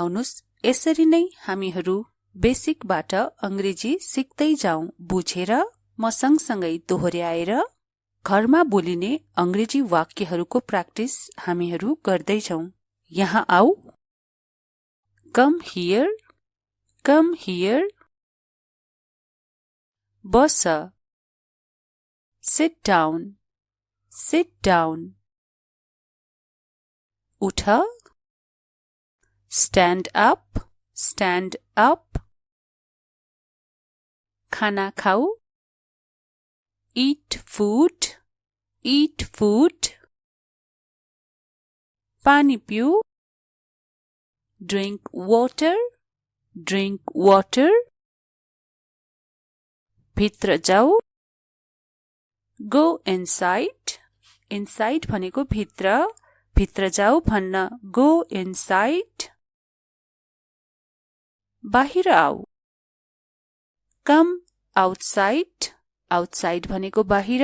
आउनुस् यसरी नै हामीहरू बेसिकबाट अंग्रेजी सिक्दै जाउँ। बुझेर म सँगसँगै दोहोर्याएर घरमा बोलिने अंग्रेजी वाक्यहरूको प्र्याक्टिस हामीहरू गर्दै जाउँ। यहाँ आऊ। Come here, come here. बस। Sit down, sit down. उठ। Stand up, stand up. खाना खाऊ। Eat food, eat food. पानी पिऊ। Drink water, drink water. भित्र जाऊ। Go inside, inside भनेको भित्र, भित्र जाऊ भन्न go inside. बाहिर आऊ। Come outside, outside भनेको बाहिर,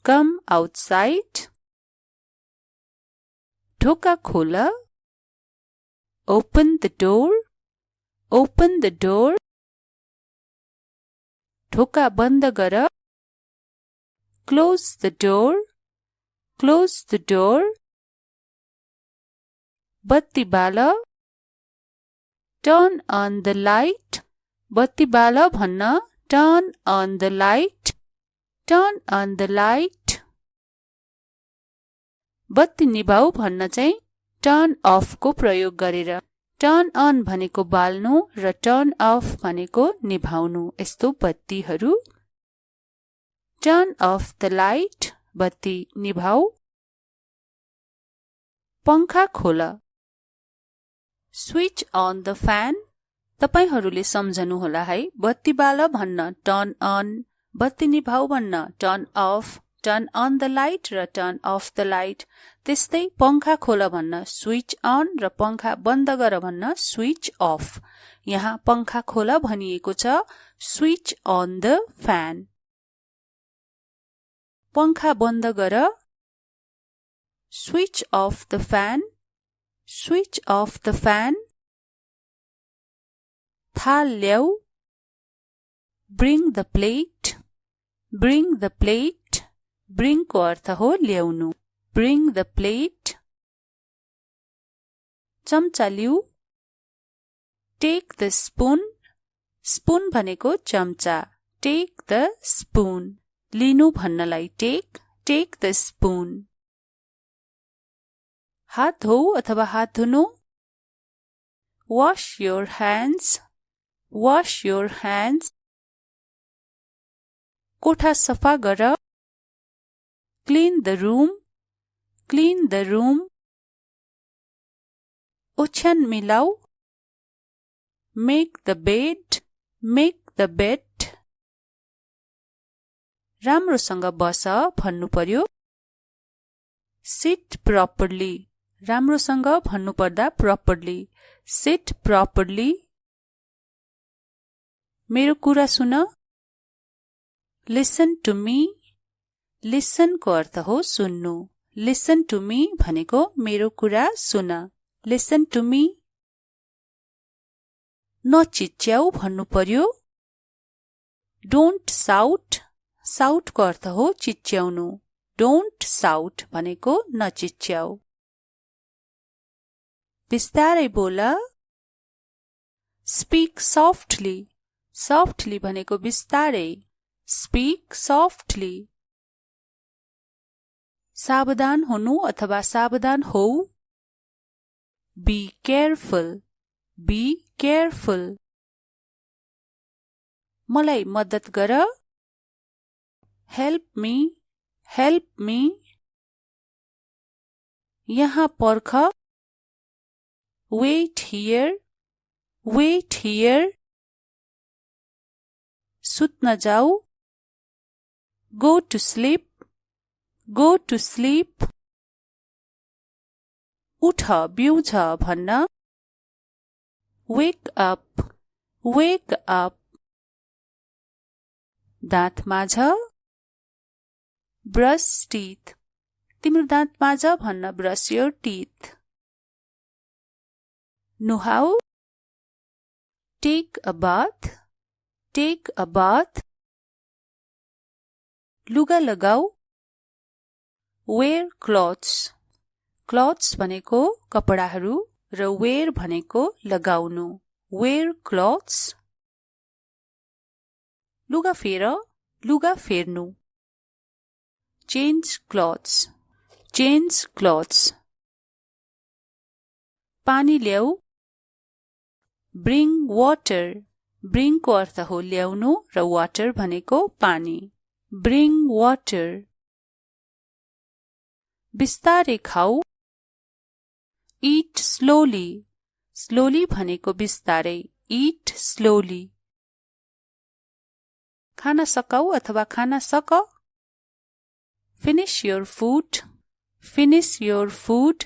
come outside. ढोका खोल। Open the door, open the door. ढोका बन्द गर। Close the door, close the door. बत्ती बाल। Turn on the light, बत्ती बाल भन्न turn on the light, turn on the light. बत्ती निभाऊ भन्न चाहिँ turn off को प्रयोग गरेर। turn on भनेको बाल्नु र turn off भनेको निभाउनु। यस्तो बत्तीहरू। turn off the light, बत्ती निभाऊ। पंखा खोल। switch on the fan. तपाईहरूले सम्झनु होला है। बत्ती बाल भन्न turn on, बत्ती निभाऊ भन्न turn off, turn on the light र turn off the light. त्यस्तै पंखा खोल भन्न switch on र पंखा बन्द गर भन्न switch off. यहाँ पंखा खोल भनिएको छ switch on the fan. पंखा बन्द गर। switch off the fan, switch off the fan. थाल ल्याऊ। Bring the plate, bring the plate. Bring को अर्थ हो ल्याउनु। Bring the plate. चम्चा लिऊ। Take the spoon, spoon भनेको चम्चा। Take the spoon. लिनु भन्नलाई take, take the spoon. हात धोऊ अथवा हात धुनु। Wash your hands, wash your hands. कोठा सफा गर। Clean the room, clean the room. ओछ्यान मिलाऊ। Make the bed, make the bed. राम्रोसँग बस भन्नु पर्यो। Sit properly. राम्रोसँग भन्नु पर्दा properly. Sit properly. मेरो कुरा सुन। Listen to me. Listen को अर्थ हो सुन्नु। Listen to me भनेको मेरो कुरा सुन। Listen to me. नचिच्याऊ भन्नु पर्यो। Don't shout. Shout को अर्थ हो चिच्याउनु। Don't shout भनेको नचिच्याऊ। बिस्तारै बोल। Speak softly. Softly भनेको बिस्तारै। Speak softly. सावधान हुनु अथवा सावधान होऊ। Be careful, be careful. मलाई मद्दत गर। Help me, help me. यहाँ पर्ख। Wait here, wait here. सुत्न जाऊ। Go to sleep, go to sleep. उठ बिउझ भन्न। Wake up, wake up. दाँत माझ। Brush teeth. तिम्रो दाँत माझ भन्न brush your teeth. नुहाऊ। Take a bath. Take a bath. लुगा लगाऊ. Wear clothes. Clothes भनेको कपडाहरू र wear भनेको लगाउनु. Wear clothes. लुगा फेर. लुगा फेर्नु. Change clothes. Change clothes. पानी ल्याऊ. Bring water. Bring को अर्थ हो ल्याउनु र water भनेको पानी. Bring water. बिस्तारै खाऊ. Eat slowly. Slowly भनेको बिस्तारै. Eat slowly. खाना सकाऊ अथवा खाना सक. Finish your food. Finish your food.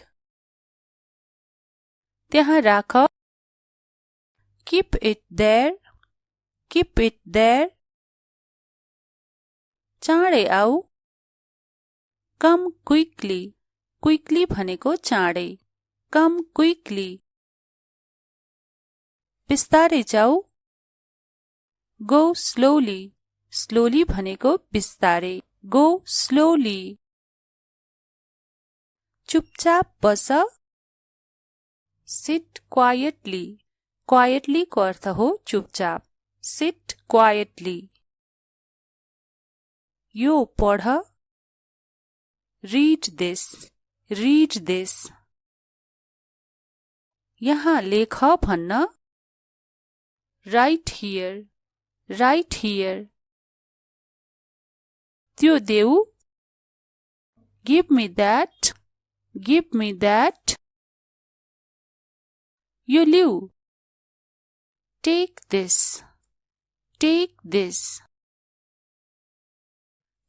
त्यहाँ राख. Keep it there. Keep it there. चाँडै आऊ. Come quickly. Quickly भनेको चाँडै. Come quickly. बिस्तारै जाऊ. Go slowly. Slowly भनेको बिस्तारै. Go slowly. चुपचाप बस. Sit quietly. Quietly को अर्थ हो चुपचाप. Sit quietly. यो पढ. Read this. Read this. यहाँ लेख भन्न. Write here. Write here. त्यो देऊ. Give me that. Give me that. यो लिऊ. Take this. Take this.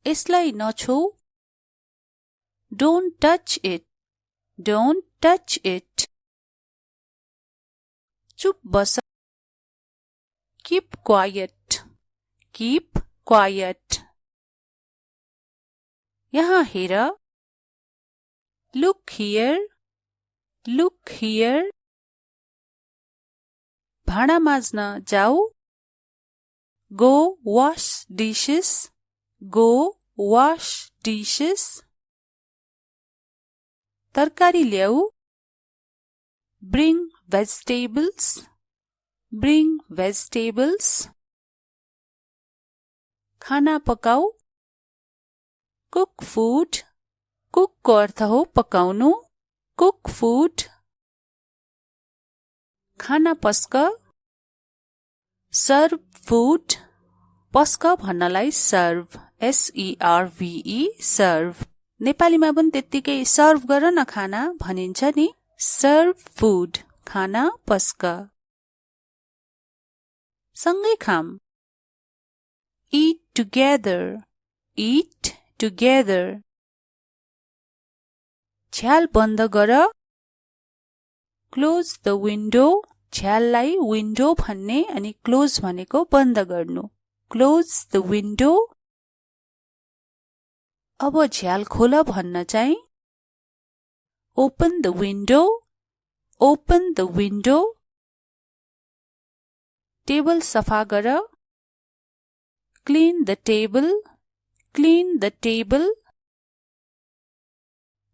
यसलाई नछौ. Don't touch it. Don't touch it. चुप बस. Keep quiet. Keep quiet. यहाँ हेर. Look here. Look here. भाँडा माझ्न जाऊ. Go wash dishes. Go wash dishes. तरकारी ल्याऊ. Bring vegetables. Bring vegetables. खाना पकाऊ. Cook food. Cook को अर्थ हो पकाउनु. Cook food. खाना पस्क. Serve food. पस्क भन्नलाई serve. S-E-R-V-E. Serve. नेपालीमा पनि त्यत्तिकै सर्भ गर न खाना भनिन्छ नि. Serve food. खाना पस्क. सँगै खाम. Eat together. Eat together. झ्याल बन्द गर. Close the window. झ्याललाई विन्डो भन्ने अनि क्लोज भनेको बन्द गर्नु. Close the window. अब झ्याल खोल भन्न चाहिँ. Open the window. Open the window. Table सफा गर. Clean the table. Clean the table.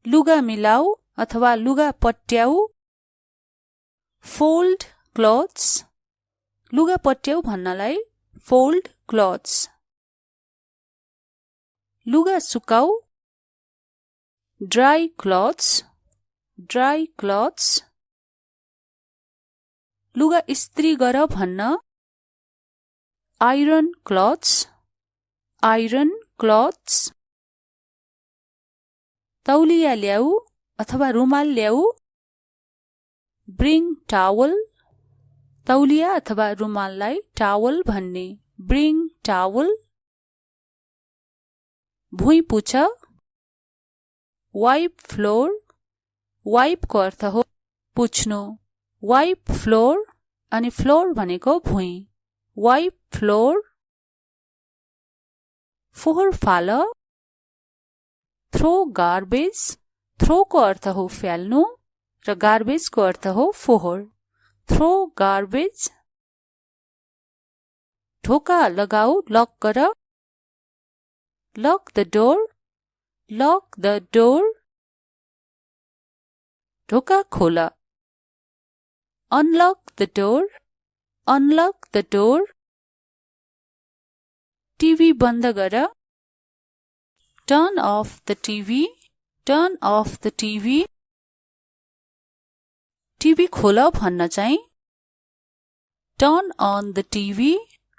लुगा मिलाऊ अथवा लुगा पट्याऊ. Fold clothes. लुगा पट्याऊ भन्नलाई fold clothes. लुगा सुकाऊ. Dry clothes. Dry clothes. लुगा इस्त्री गर भन्न. Iron clothes. Iron clothes. तौलिया ल्याऊ अथवा रुमाल ल्याऊ. Bring towel. तौलिया अथवा रुमाललाई towel भन्ने. Bring towel. भुइँ पुछ. Wipe floor. Wipe को अर्थ हो पुछ्नु. Wipe floor अनि floor भनेको भुइँ. Wipe floor. फोहोर फाल. Throw garbage. Throw को अर्थ हो फ्याल्नु र garbage को अर्थ हो फोहोर. Throw garbage. ढोका लगाऊ लक गर lock the door lock the door ढोका खोल unlock the door unlock the door TV बन्द गर turn off the TV turn off the TV TV खोल भन्न चाहिँ turn on the TV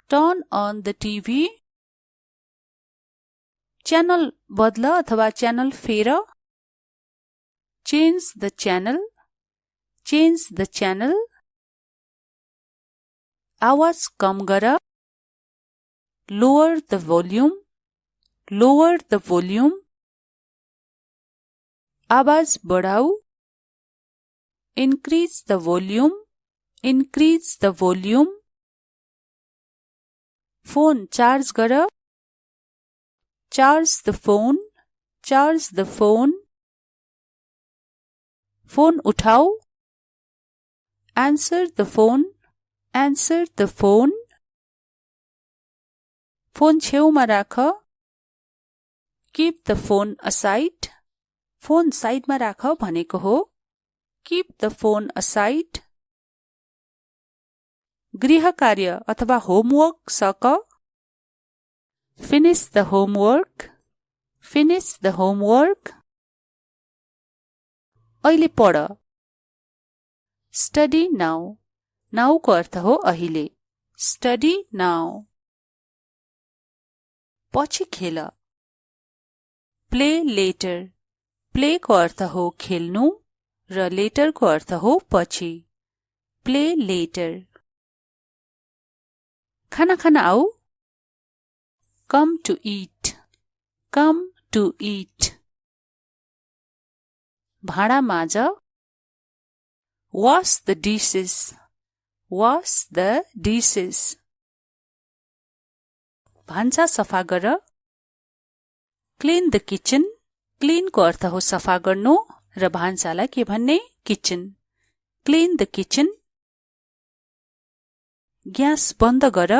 turn on the TV channel बदल अथवा channel फेर change the channel change the channel आवाज कम गर lower the volume lower the volume आवाज बढाऊ increase the volume increase the volume phone charge गर charge the phone charge the phone phone उठाऊ answer the phone answer the phone phone छेउमा राख keep the phone aside phone साइडमा राख भनेको हो कीप द फोन असाइड गृह कार्य अथवा होमवर्क सक finish the homework finish the homework अहिले पढ स्टडी नाउ नाउको अर्थ हो अहिले स्टडी नाउ पछि खेल प्ले लेटर प्लेको अर्थ हो खेल्नु र लेटरको अर्थ हो पछि प्ले लेटर खाना खान आऊ come to eat come to eat भाँडा माझ wash the dishes wash the dishes भान्सा सफा गर क्लीन द किचन क्लीनको अर्थ हो सफा गर्नु र भान्सालाई के भन्ने kitchen clean the kitchen gas बन्द गर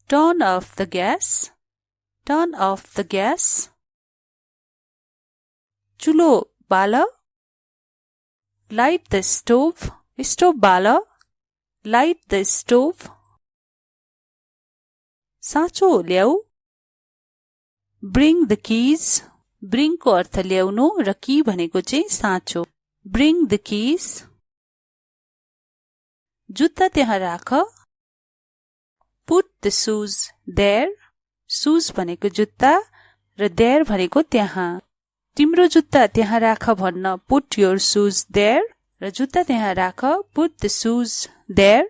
turn off the gas turn off the gas चुलो बाल लाइट द स्टोभ स्टोभ बाल लाइट द स्टोभ साँचो ल्याऊ ब्रिङ द किज ब्रिङको अर्थ ल्याउनु र की भनेको चाहिँ साँचो ब्रिङ द किज जुत्ता त्यहाँ राख put the shoes there shoes भनेको जुत्ता र देयर भनेको त्यहाँ तिम्रो जुत्ता त्यहाँ राख भन्न पुट योर सुज देयर र जुत्ता त्यहाँ राख पुट द सुज देयर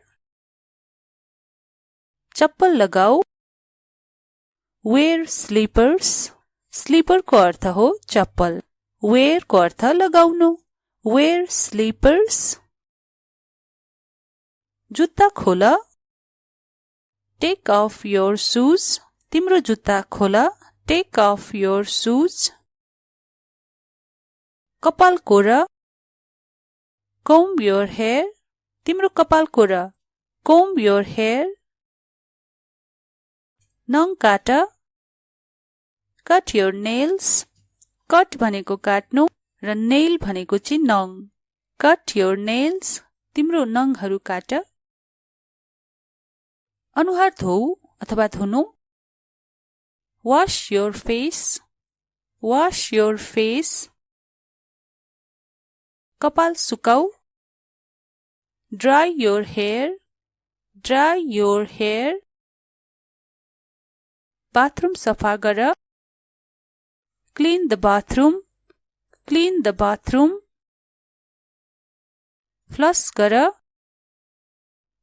चप्पल लगाऊ वेयर स्लिपर्स स्लिपरको अर्थ हो चप्पल वेयरको अर्थ लगाउनु वेयर स्लिपर्स जुत्ता खोल टेक अफ योर सुज तिम्रो जुत्ता खोल टेक अफ योर सुज कपाल कोर कोम्ब योर हेयर तिम्रो कपाल कोर कोम्ब योर हेयर नङ काट कट योर नेल्स कट भनेको काट्नु र नेल भनेको चाहिँ नङ कट योर नेल्स तिम्रो नङहरू काट अनुहार धोऊ अथवा धुनु wash your face wash your face कपाल सुकाऊ dry your hair dry your hair bathroom सफा गर clean the bathroom clean the bathroom flush गर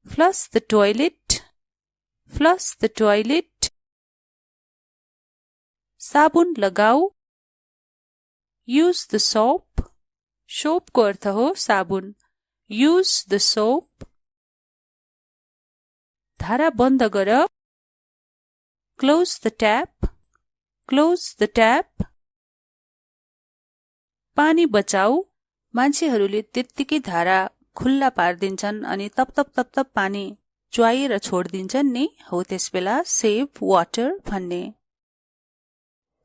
flush the toilet flush the toilet साबुन लगाऊ यूज द सोप सोपको अर्थ हो साबुन यूज द सोप धारा बन्द गर close the tap close the tap पानी बचाऊ मान्छेहरूले त्यत्तिकै धारा खुल्ला पारिदिन्छन् अनि तप तप तप तप पानी च्वाएर छोडिदिन्छन् नि हो त्यसबेला सेभ वाटर भन्ने।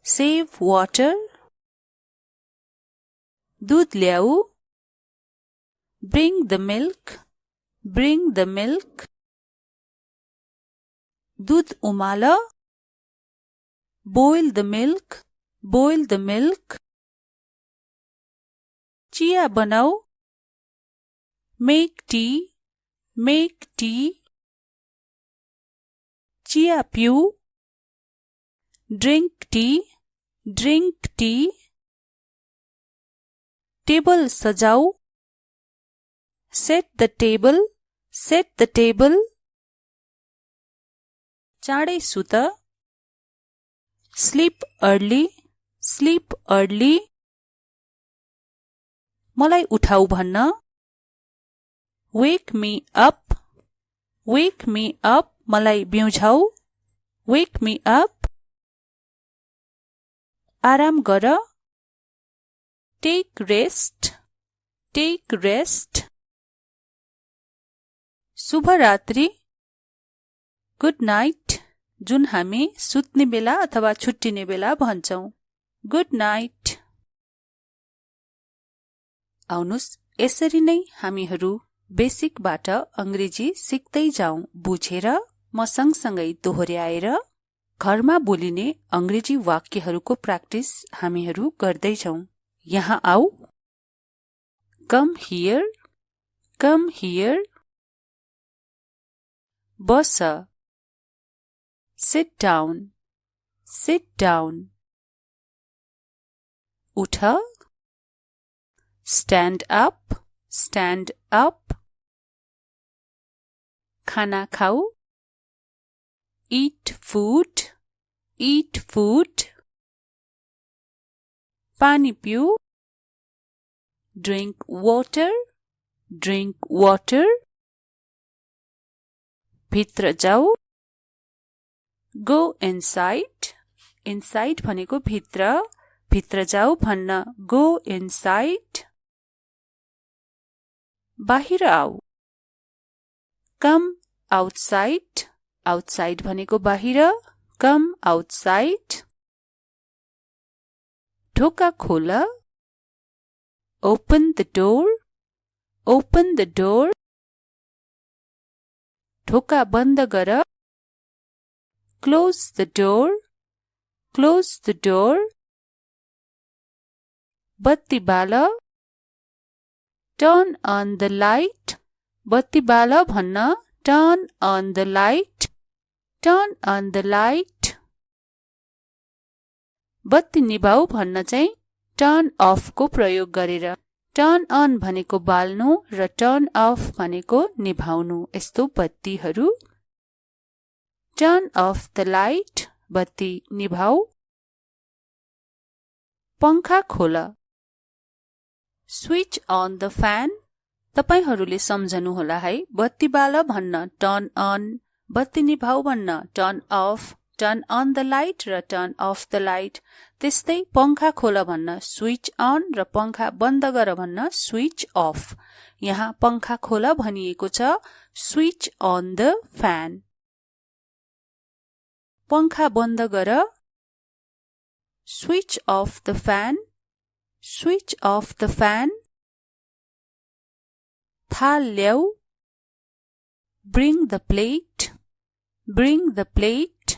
Save water. दूध ल्याऊ। Bring the milk. Bring the milk. दूध उमाल। Boil the milk. Boil the milk. चिया बनाऊ। Make tea. Make tea. चिया पिऊ। Drink tea. Drink tea. Table सजाऊ। Set the table. Set the table. चाँडै सुत। Sleep early. Sleep early. मलाई उठाऊ भन्न। Wake me up. Wake me up. मलाई बिउझाऊ। Wake me up. आराम गर। Take rest. Take rest. शुभरात्रि। गुड नाइट, जुन हामी सुत्ने बेला अथवा छुट्टिने बेला भन्छौं। Good night. आउनुस् यसरी नै हामीहरू बेसिकबाट अंग्रेजी सिक्दै जाउँ। बुझेर म सँगसँगै दोहोर्याएर घरमा बोलिने अंग्रेजी वाक्यहरूको प्र्याक्टिस हामीहरू गर्दै जाउँ। यहाँ आऊ। Come here. Come here. बस। Sit down. Sit down. उठ। Stand up. Stand up. खाना खाऊ। Eat food. Eat food. पानी पिऊ। Drink water. Drink water. भित्र जाऊ। Go inside. इनसाइड भनेको भित्र, भित्र जाऊ भन्न गो इनसाइड। बाहिर आऊ। Come outside. आउटसाइड भनेको बाहिर, कम आउटसाइड। ढोका खोल। Open the door. Open the door. ढोका बन्द गर। Close the door. Close the door. बत्ती बाल। Turn on the light. बत्ती बाल भन्न turn on the light. Turn on the light. बत्ती निभाऊ भन्न चाहिँ टर्न अफ को प्रयोग गरेर। टर्न अन भनेको बाल्नु र टर्न अफ भनेको निभाउनु। यस्तो बत्तीहरू। Turn off the light. बत्ती निभाऊ। पंखा खोल। Switch on the fan. तपाईहरूले सम्झनुहोला है, बत्ती बाल भन्न टर्न अन, बत्ती निभाऊ भन्न turn off, turn on the light र टर्न अफ द लाइट। त्यस्तै पंखा खोल भन्न स्विच अन र पंखा बन्द गर भन्न स्विच अफ। यहाँ पंखा खोल भनिएको छ, स्विच अन द फ्यान। पंखा बन्द गर। Switch off the fan. Switch off the fan. थाल ल्याऊ। Bring the plate. Bring the plate.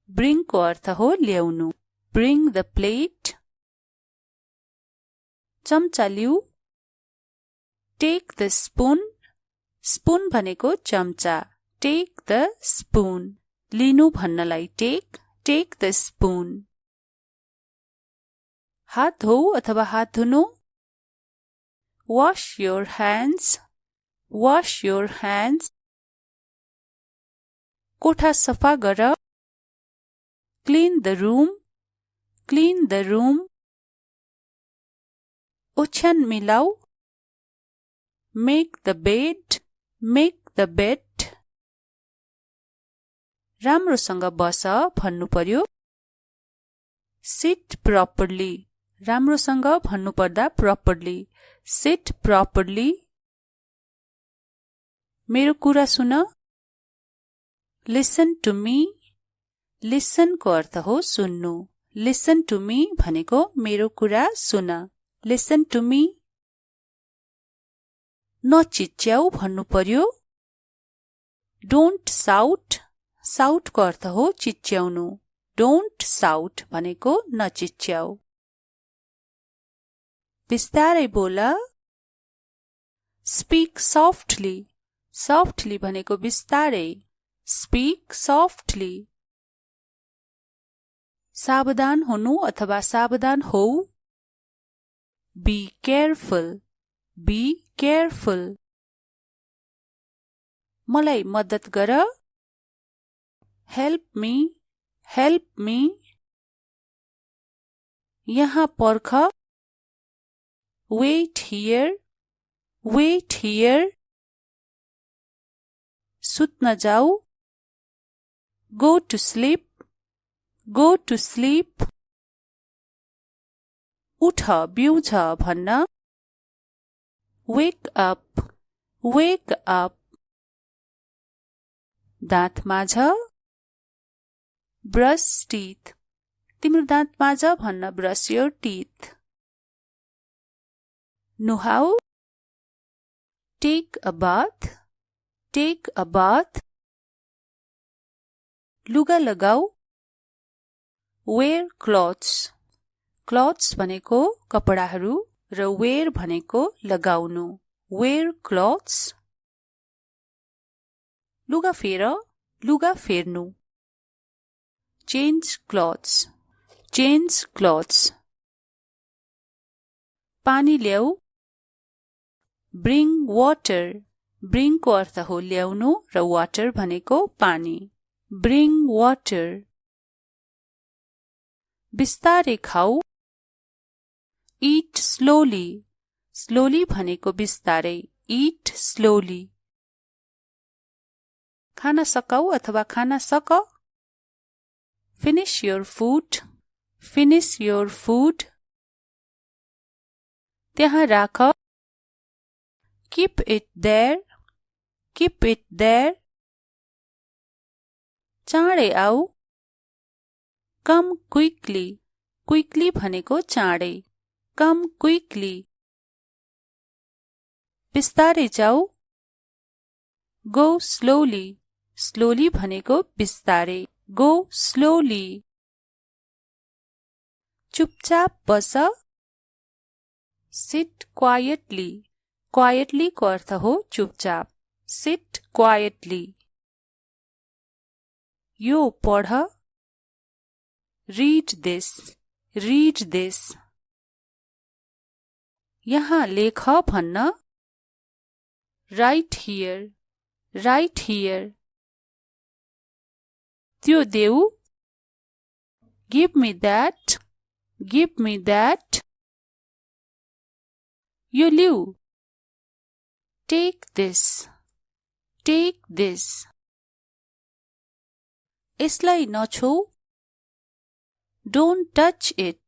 Bring को अर्थ हो ल्याउनु। Bring the plate. चम्चा लिऊ। Take the spoon. स्पुन भनेको चम्चा। Take the spoon. लिनु भन्नलाई टेक। Take the spoon. हात धोऊ अथवा हात धुनु। Wash your hands. Wash your hands. कोठा सफा गर। Clean the room. Clean the room. ओछ्यान मिलाऊ। Make the bed. Make the bed. राम्रोसँग बस भन्नु पर्यो। Sit properly. राम्रोसँग भन्नु पर्दा प्रपरली। Sit properly. मेरो कुरा सुन। लिसन टु मी, लिसन को अर्थ हो सुन्नु। लिसन टु मी भनेको मेरो कुरा सुन। Listen to me. नचिच्याउ भन्नु पर्यो। डोन्ट साउट, साउट को अर्थ हो चिच्याउनु। डोन्ट साउट भनेको नचिच्याउ। बिस्तारै बोल। स्पीक सफ्टली, सफ्टली भनेको बिस्तारै। Speak softly. सावधान हुनु अथवा सावधान हौ। Be careful, be careful. मलाई मद्दत गर। Help me, help me. यहाँ पर्ख। Wait here, wait here. सुत्न जाऊ। Go to sleep, go to sleep. उठ बिउझ भन्न। Wake up, wake up. दाँत माझ। ब्रश टीथ, तिम्रो दाँत माझ भन्न ब्रश योर टीथ। नुहाऊ। Take a bath, take a bath. लुगा लगाऊ। वेयर क्लोथ्स, क्लोथ्स भनेको कपडाहरू र वेयर भनेको लगाउनु। Wear clothes. लुगा फेर, लुगा फेर्नु। Change clothes, change clothes. पानी ल्याऊ। ब्रिङ वाटर, ब्रिङ को अर्थ हो ल्याउनु र वाटर भनेको पानी। Bring water. बिस्तारै खाऊ। इट स्लोली, स्लोली भनेको बिस्तारै। Eat slowly. खाना सकाऊ अथवा खाना सक। Finish your food, finish your food. त्यहाँ राख। Keep it there, keep it there. चाँडै आऊ। कम क्विकली, क्विकली भनेको चाँडै। Come quickly. बिस्तारै जाऊ। गो स्लोली, स्लोली भनेको बिस्तारै। Go slowly. चुपचाप बस। सिट क्वाइटली, क्वाइटली को अर्थ हो चुपचाप। Sit quietly. यो पढ। Read this, read this. यहाँ लेख भन्न। Write here, write here. त्यो देऊ। Give me that, give me that. यो लिऊ। Take this, take this. यसलाई नछौ। Don't touch it,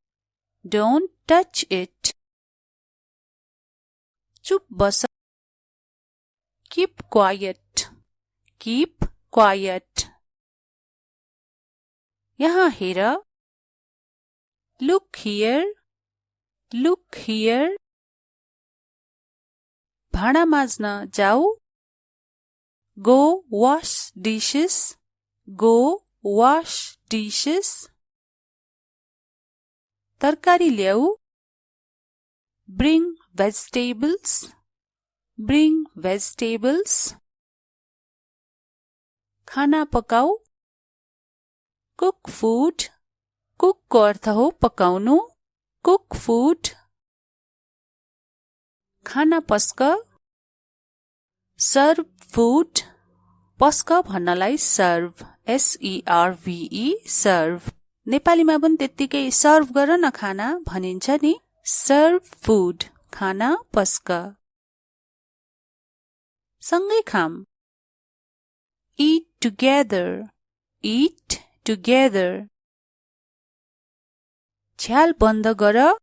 don't touch it. चुप बस। Keep quiet, keep quiet. यहाँ हेर। Look here, look here. भाँडा माझ्न जाऊ। Go wash dishes, go wash dishes. तरकारी ल्याऊ। Bring vegetables, bring vegetables. खाना पकाऊ। कुक फूड, कुक को अर्थ हो पकाउनु। Cook food. खाना पस्क। सर्भ फूड, पस्क भन्नलाई सर्भ, SERVE, सर्भ। नेपालीमा पनि त्यत्तिकै सर्भ गर न खाना भनिन्छ नि। सर्भ फूड, खाना पस्क। सँगै खाम। Eat together, eat together। झ्याल बन्द गर।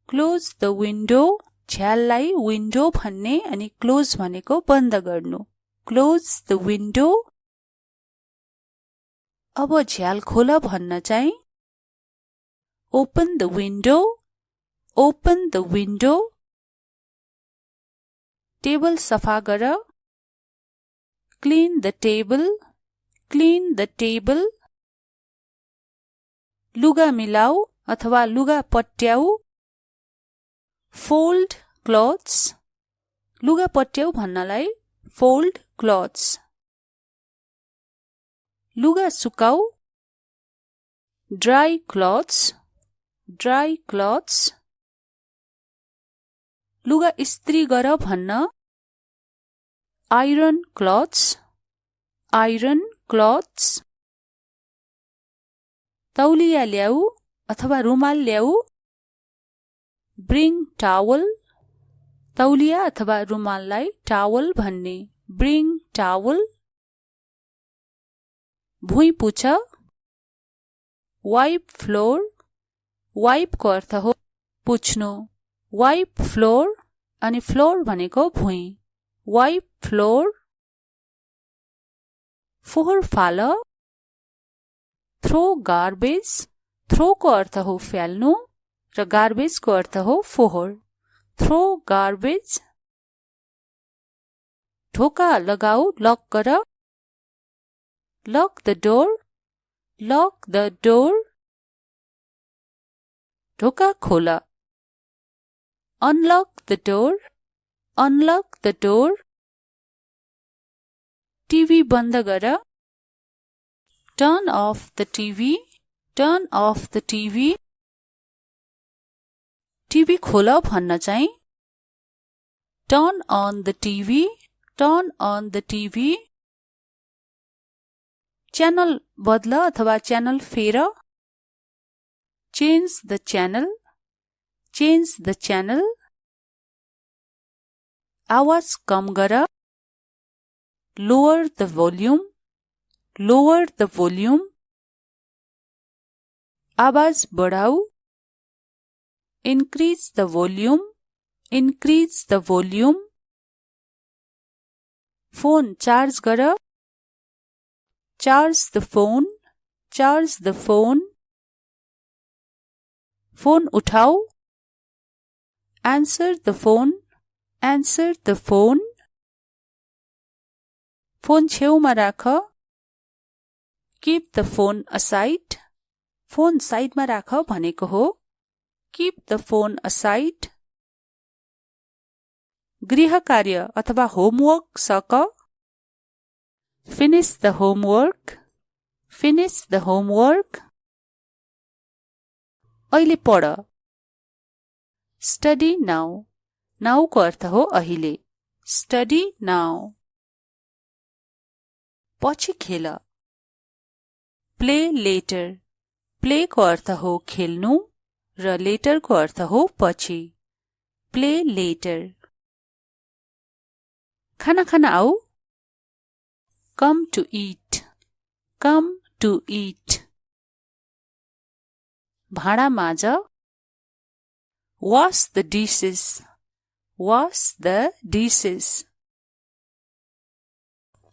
क्लोज द विन्डो, झ्याललाई विन्डो भन्ने अनि क्लोज भनेको बन्द गर्नु। Close the window. अब झ्याल खोल भन्न चाहिँ open the window, open the window. Table सफा गर, clean the table, clean the table. लुगा मिलाऊ अथवा लुगा पट्याऊ, फोल्ड क्लोथ्स। लुगा पट्याऊ भन्नलाई फोल्ड क्लोथ्स। लुगा सुकाऊ, ड्राई क्लोथ्स, ड्राई क्लोथ्स। लुगा इस्त्री गर भन्न आइरन क्लोथ्स, आइरन क्लोथ्स। तौलिया ल्याऊ अथवा रुमाल ल्याऊ, ब्रिङ टावल। तौलिया अथवा रुमाललाई टावल भन्ने, ब्रिङ टावल। भुइँ पुछ, वाइप फ्लोर। वाइप को अर्थ हो पुछ्नु, वाइप फ्लोर। अनि फ्लोर भनेको भुइँ, वाइप फ्लोर। फोहोर फाल, थ्रो गार्बेज। थ्रो को अर्थ हो फ्याल्नु र गार्बेज को अर्थ हो फोहोर, थ्रो गार्बेज। ढोका लगाऊ, लक गर, lock the door, lock the door. ढोका खोल, unlock the door, unlock the door. TV बन्द गर, turn off the TV, turn off the TV. TV खोल भन्न चाहिँ turn on the TV, turn on the TV. Channel बदल अथवा channel फेर, change the channel, change the channel. आवाज कम गर, lower the volume, lower the volume. आवाज बढाऊ, increase the volume, increase the volume. Phone charge गर, charge the phone, charge the phone. Phone उठाऊ, answer the phone, answer the phone. Phone छेउमा राख, keep the phone aside. Phone साइडमा राख भनेको हो कीप द फोन असाइड। गृह कार्य अथवा होमवर्क सक, finish the homework, finish the homework. अहिले पढ, स्टडी नाउ। नाउ को अर्थ हो अहिले, स्टडी नाउ। पछि खेल, प्ले लेटर। प्ले को अर्थ हो खेल्नु र लेटर को अर्थ हो पछि, प्ले लेटर। खाना खान आऊ, come to eat, come to eat. भाँडा माझ, wash the dishes, wash the dishes.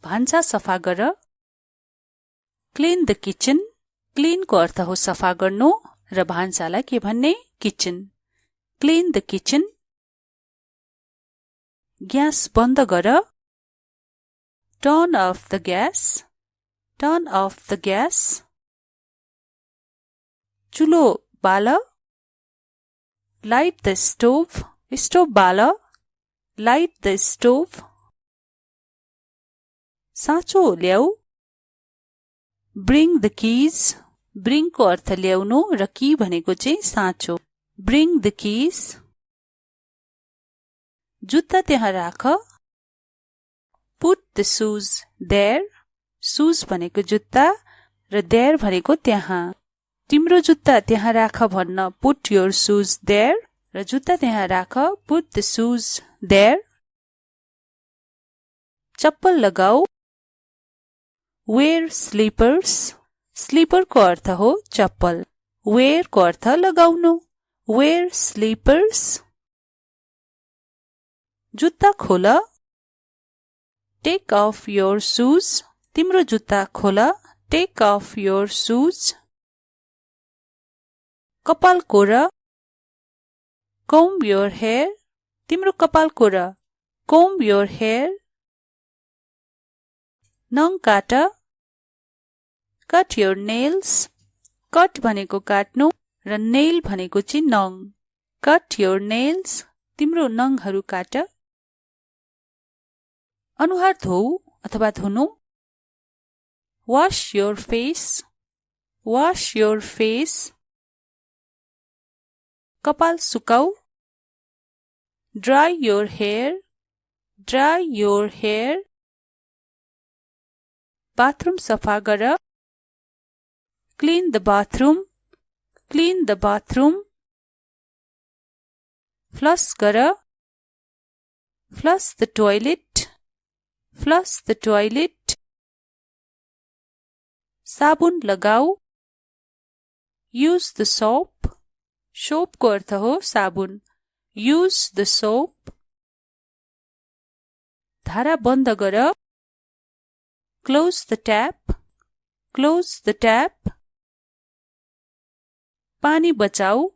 भान्सा सफा गर, क्लीन द किचन। क्लीन को अर्थ हो सफा गर्नु र भान्सालाई के भन्ने, kitchen, clean the kitchen. Gas बन्द गर, turn off the gas, turn off the gas. चुलो बाल, लाइट द स्टोभ। स्टोभ बाल, लाइट द स्टोभ। साँचो ल्याऊ, ब्रिङ द किज। ब्रिङ को अर्थ ल्याउनु र की भनेको चाहिँ साँचो, ब्रिङ द किज। जुत्ता त्यहाँ राख, put the shoes there. Shoes भनेको जुत्ता र देयर भनेको त्यहाँ। तिम्रो जुत्ता त्यहाँ राख भन्न पुट योर सुज देयर र जुत्ता त्यहाँ राख, पुट द सुज देयर। चप्पल लगाऊ, वेयर स्लिपर्स। स्लिपर को अर्थ हो चप्पल, वेयर को अर्थ लगाउनु, वेयर स्लिपर्स। जुत्ता खोल, टेक अफ योर सुज। तिम्रो जुत्ता खोल, Take off your shoes. कपाल कोर. Comb your hair. तिम्रो कपाल कोर. Comb your hair. नङ काट. Cut your nails. Cut भनेको काट्नु र nail भनेको चाहिँ नङ. Cut your nails. तिम्रो नङहरू काट. अनुहार धोऊ अथवा धुनु. Wash your face. Wash your face. कपाल सुकाऊ. Dry your hair. Dry your hair. Bathroom सफा गर. Clean the bathroom. Clean the bathroom. Flush गर. Flush the toilet. Flush the toilet. साबुन लगाऊ. Use the soap. Soap को अर्थ हो साबुन. Use the soap. धारा बन्द गर. Close the tap. Close the tap. पानी बचाऊ.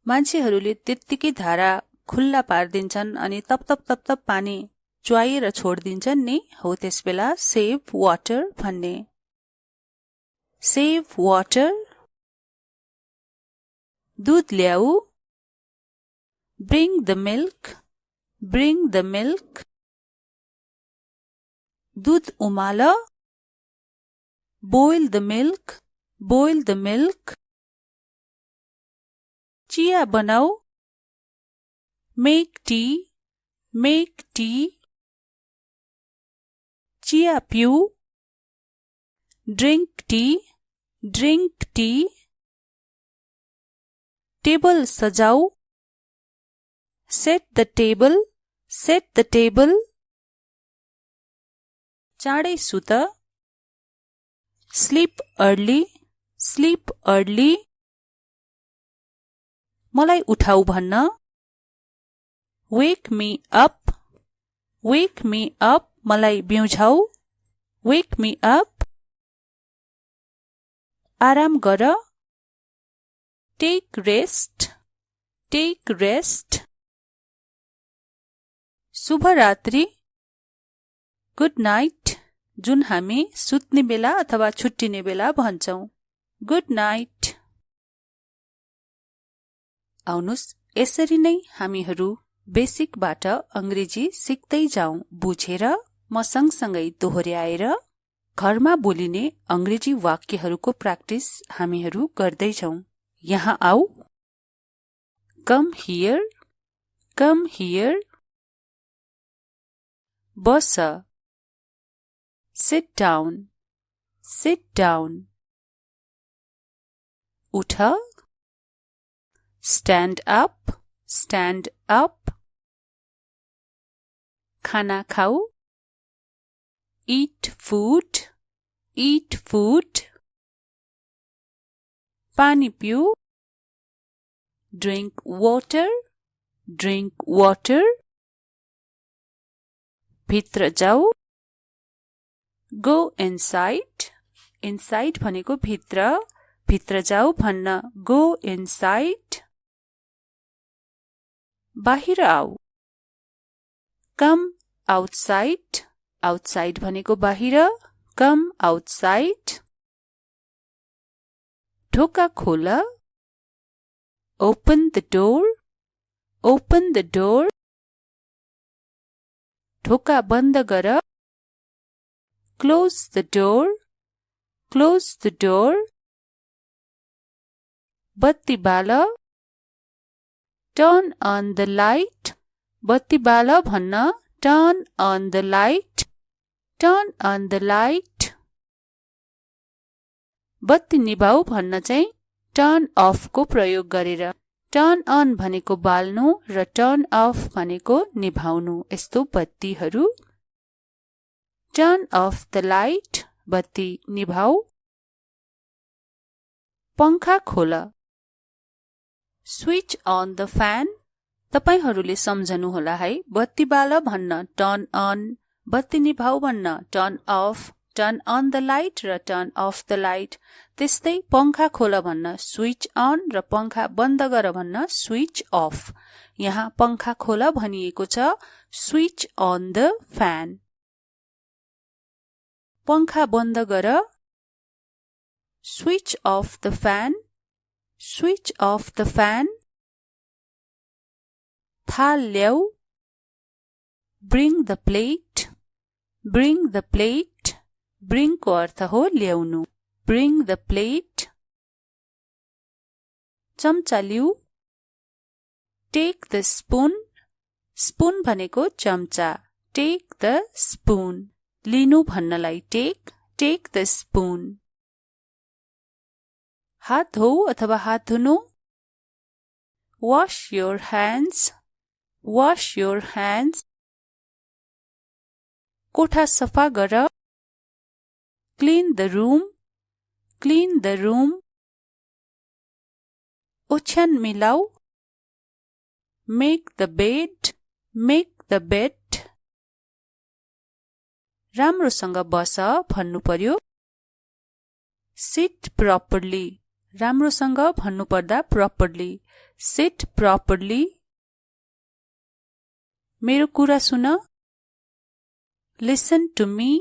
मान्छेहरूले त्यत्तिकै धारा खुल्ला पार्दिन्छन् अनि तप तप पानी च्वाएर छोड्दिन्छन् नि, हो त्यसबेला save water भन्ने. Save water. दूध ल्याऊ. Bring the milk. Bring the milk. दूध उमाल. Boil the milk. Boil the milk. चिया बनाऊ. Make tea. Make tea. चिया पिऊ. Drink tea. Drink tea. Table Sajao. Set the table. Set the table. चाँडै सुत. Sleep early. Sleep early. मलाई उठाऊ भन्न. Wake me up. Wake me up. मलाई बिउझाऊ. Wake me up. आराम गर. Take rest. Take rest. शुभ रात्रि. Good night. जुन हामी सुत्ने बेला अथवा छुट्टिने बेला भन्छौं. Good night. आउनुस् यसरी नै हामीहरू बेसिकबाट अंग्रेजी सिक्दै जाउँ. बुझेर म सँगसँगै दोहोर्याएर घरमा बोलिने अंग्रेजी वाक्यहरूको प्र्याक्टिस हामीहरू गर्दै जाउँ. यहाँ आऊ. Come here. Come here. Bus. Sit down. Sit down. उठ. Stand up. Stand up. खाना खाऊ. Eat food. Eat food. पानी पिऊ. Drink water. Drink water. भित्र जाऊ. Go inside. Inside भनेको भित्र. भित्र जाऊ भन्न go inside. बाहिर आऊ. Come outside. Outside भनेको बाहिर. Come outside. ढोका खोल. Open the door. Open the door. ढोका बन्द गर. Close the door. Close the door. बत्ती बाल. Turn on the light. बत्ती बाल भन्न turn on the light. Turn on the light. बत्ती निभाऊ भन्न चाहिँ turn off को प्रयोग गरेर. Turn on भनेको बाल्नु र turn off भनेको निभाउनु. यस्तो बत्तीहरू. Turn off the light. बत्ती निभाऊ. पंखा खोल. Switch on the fan. तपाईहरूले सम्झनुहोला है. बत्ती बाल भन्न turn on. बत्ती निभाऊ भन्न turn off. Turn on the light र टर्न अफ द लाइट। त्यस्तै पंखा खोल भन्न स्विच अन र पंखा बन्द गर भन्न स्विच अफ। यहाँ पंखा खोल भनिएको छ स्विच अन द फ्यान। पंखा बन्द गर switch off the fan, switch off the fan. थाल ल्याऊ bring the plate, bring the plate. Bring को अर्थ हो ल्याउनु, ब्रिङ द प्लेट। चम्चा लिऊ टेक द स्पुन, स्पुन भनेको चम्चा, टेक द स्पुन। लिनु भन्नलाई टेक, टेक द स्पुन। हात धोऊ अथवा हात धुनु wash your hands, wash your hands. कोठा सफा गर clean the room, clean the room. ओछ्यान मिलाऊ make the bed, make the bed. राम्रोसँग बस भन्नु पर्यो सिट प्रपरली, राम्रोसँग भन्नुपर्दा प्रपरली, सिट प्रपरली। मेरो कुरा सुन लिसन टु मी,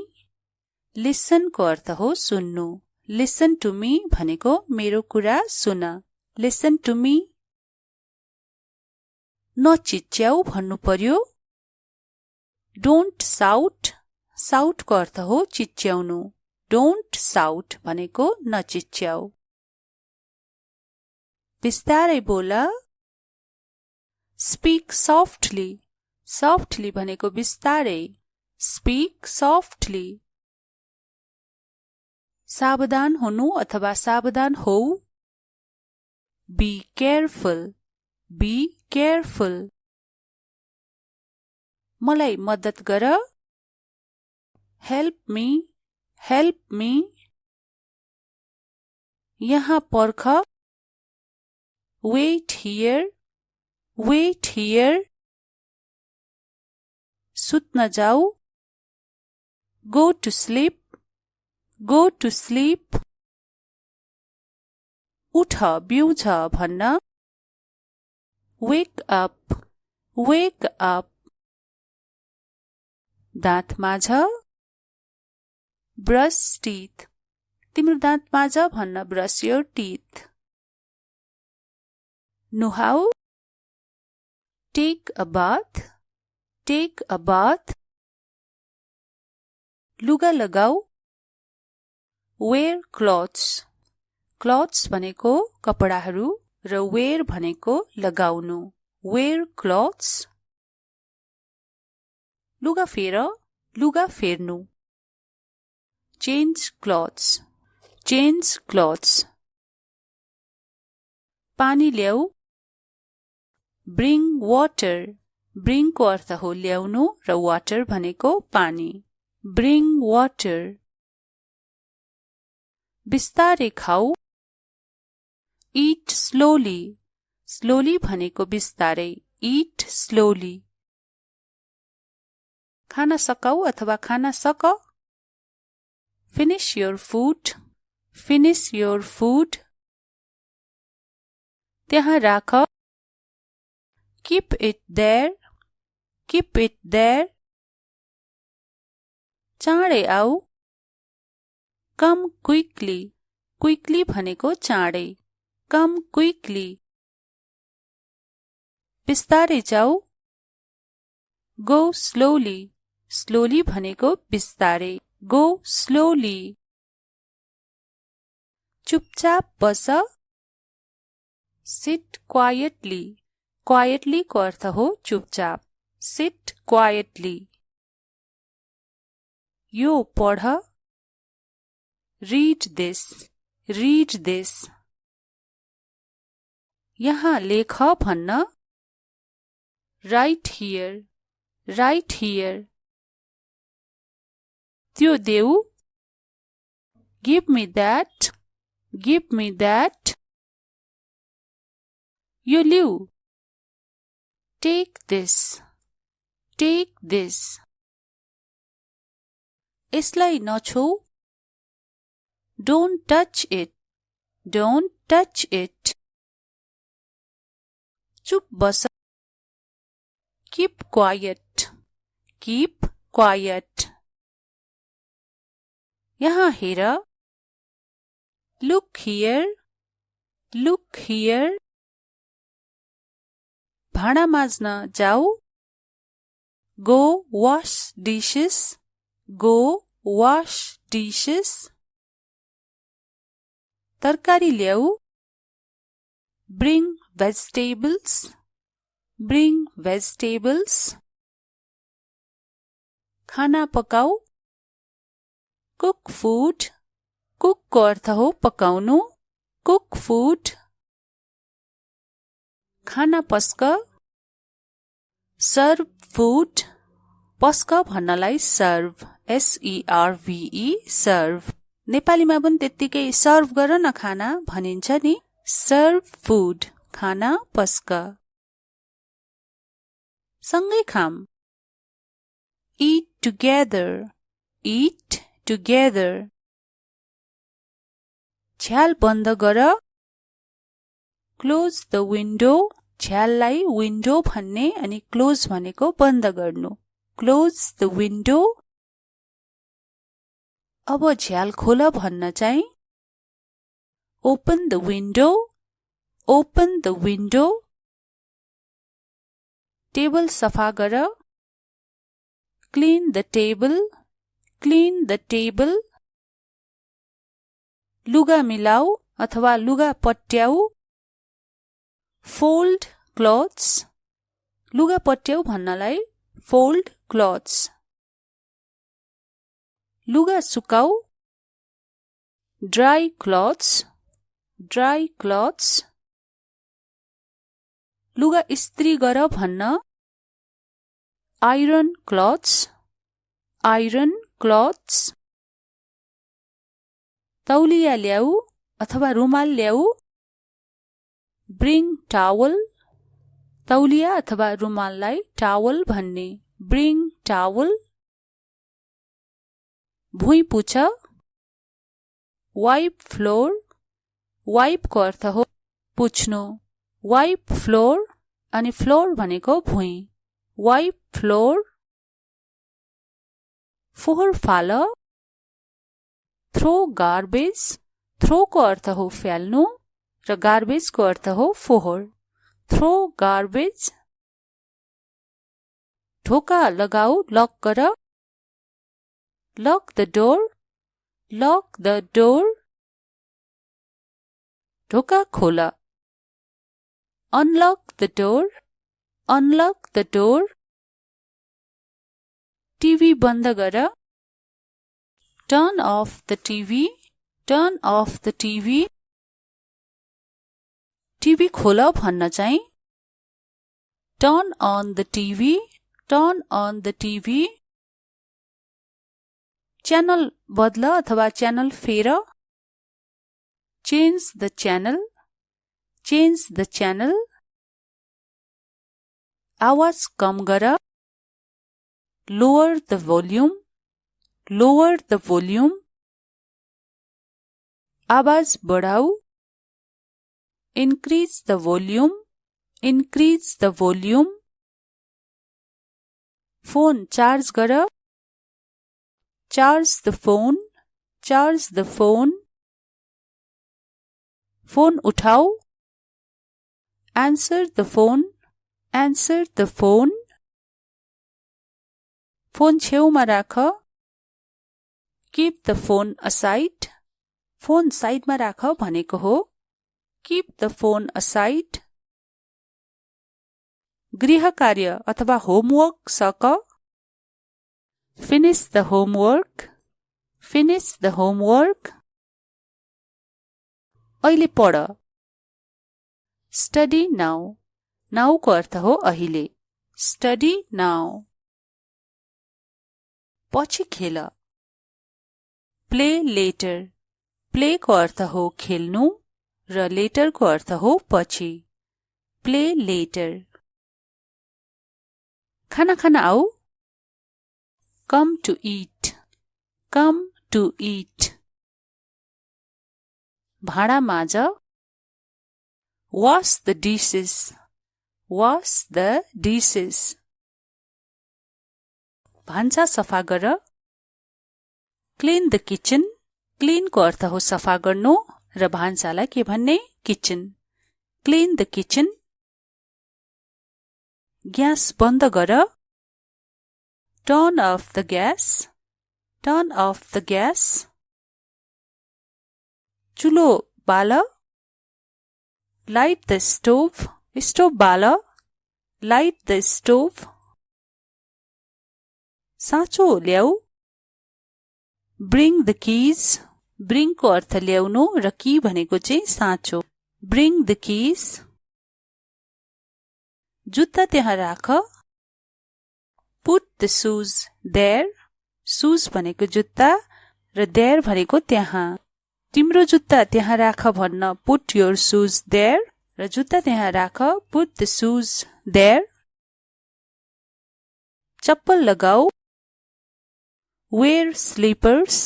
लिसन को अर्थ हो सुन्नु, लिसन टु मी भनेको मेरो कुरा सुन, लिसन टु मी। नचिच्याऊ भन्नु पर्यो डोन्ट साउट, साउट को अर्थ हो चिच्याउनु, डोन्ट साउट भनेको नचिच्याऊ। बिस्तारै बोल स्पीक सफ्टली, सफ्टली भनेको बिस्तारै, स्पीक सफ्टली। सावधान हुनु अथवा सावधान हौ बी केयरफुल, बी केयरफुल। मलाई मद्दत गर हेल्प मी, हेल्प मी। यहाँ पर्ख वेट हियर, वेट हियर। सुत्न जाऊ go to sleep, go to sleep. उठ बिउझ भन्न वेक अप, वेक अप। दाँत माझ ब्रश टीथ, तिम्रो दाँत माझ भन्न ब्रश योर टीथ। नुहाऊ take a bath, take a bath. लुगा लगाऊ वेयर क्लोथ्स, क्लोथ्स भनेको कपडाहरू र वेयर भनेको लगाउनु, वेयर क्लोथ्स। लुगा फेर, लुगा फेर्नु चेन्ज क्लोथ्स, चेन्ज क्लोथ्स। पानी ल्याऊ ब्रिङ वाटर, ब्रिङ को अर्थ हो ल्याउनु र वाटर भनेको पानी, ब्रिङ वाटर। बिस्तारै खाऊ इट स्लोली, स्लोली भनेको बिस्तारै, इट स्लोली। खाना सकाऊ अथवा खाना सक finish your food, finish your food. त्यहाँ राख keep it there, keep it there. चाँडै आऊ कम क्विकली, क्विकली भनेको चाँडै, कम क्विकली। बिस्तारै जाऊ गो स्लोली, स्लोली भनेको बिस्तारै, गो स्लोली। चुपचाप बस सिट क्वाइटली, क्वाइटली को अर्थ हो चुपचाप, सिट क्वाइटली। यो पढ रीड दिस, रीड दिस। यहाँ लेख भन्न राइट हियर, राइट हियर। त्यो देऊ give me that, give me that. यो लिऊ टेक दिस, टेक दिस। यसलाई नछौ Don't touch it. Don't touch it. चुप बस Keep quiet. Keep quiet. यहाँ हेर Look here. Look here. भाँडा माझ्न जाऊ Go wash dishes. Go wash dishes. तरकारी ल्याऊ Bring vegetables. Bring vegetables. खाना पकाऊ Cook food. Cook को अर्थ हो पकाउनु Cook food. खाना पस्क Serve food. पस्क भन्नलाई serve. S-E-R-V-E serve. नेपालीमा पनि त्यत्तिकै सर्भ गर न खाना भनिन्छ नि सर्भ फूड खाना पस्क सँगै खाम eat together eat together झ्याल बन्द गर close the window झ्याललाई विन्डो भन्ने अनि क्लोज भनेको बन्द गर्नु close the window अब झ्याल खोल भन्न चाहिँ Open the window. Open the window. Table सफा गर Clean the table. Clean the table. लुगा मिलाऊ अथवा लुगा पट्याऊ Fold clothes. लुगा पट्याऊ भन्नलाई Fold clothes. लुगा सुकाऊ Dry clothes. Dry clothes. लुगा इस्त्री गर भन्न Iron clothes. Iron clothes. तौलिया ल्याऊ अथवा रुमाल ल्याऊ Bring towel. तौलिया अथवा रुमाललाई towel भन्ने Bring towel. भुइँ पुछ Wipe floor. Wipe को अर्थ हो पुछ्नु Wipe floor अनि floor भनेको भुइँ Wipe floor. फोहोर फाल Throw garbage. Throw को अर्थ हो फ्याल्नु र garbage को अर्थ हो फोहोर Throw garbage. ढोका लगाऊ लक गर Lock the door. Lock the door. ढोका खोल Unlock the door. Unlock the door. TV बन्द गर Turn off the TV. Turn off the TV. TV खोल भन्न चाहिँ Turn on the TV. Turn on the TV. Channel बदल अथवा channel फेर Change the channel. Change the channel. आवाज कम गर Lower the volume. Lower the volume. आवाज बढाऊ Increase the volume. Increase the volume. Phone charge गर Charge the phone. Charge the phone. Phone उठाऊ Answer the phone. Answer the phone. Phone छेउमा राख Keep the phone aside. Phone साइडमा राख भनेको हो Keep the phone aside. गृह कार्य अथवा होमवर्क सक Finish the homework. Finish the homework. अहिले पढ Study now. Now को अर्थ हो अहिले Study now. पछि खेल Play later. Play को अर्थ हो खेल्नु र later को अर्थ हो पछि Play later. खाना खान आऊ Come to eat. come to eat. भाँडा माझ, wash the dishes. Wash the dishes. भान्सा सफा गर, clean the kitchen. clean को अर्थ हो सफा गर्नु र भान्सालाई के भन्ने kitchen. Clean the kitchen. Gas बन्द गर, turn off the gas. Turn off the gas. चुलो बाल, light the stove. Stove बाल, light the stove. साँचो ल्याऊ, bring the keys. bring को अर्थ ल्याउनु र की भनेको चाहिँ साँचो. bring the keys. जुत्ता त्यहाँ राख, put the shoes there. shoes भनेको जुत्ता र there भनेको त्यहाँ. तिम्रो जुत्ता त्यहाँ राख भन्न put your shoes there र जुत्ता त्यहाँ राख put the shoes there. चप्पल लगाऊ, wear slippers.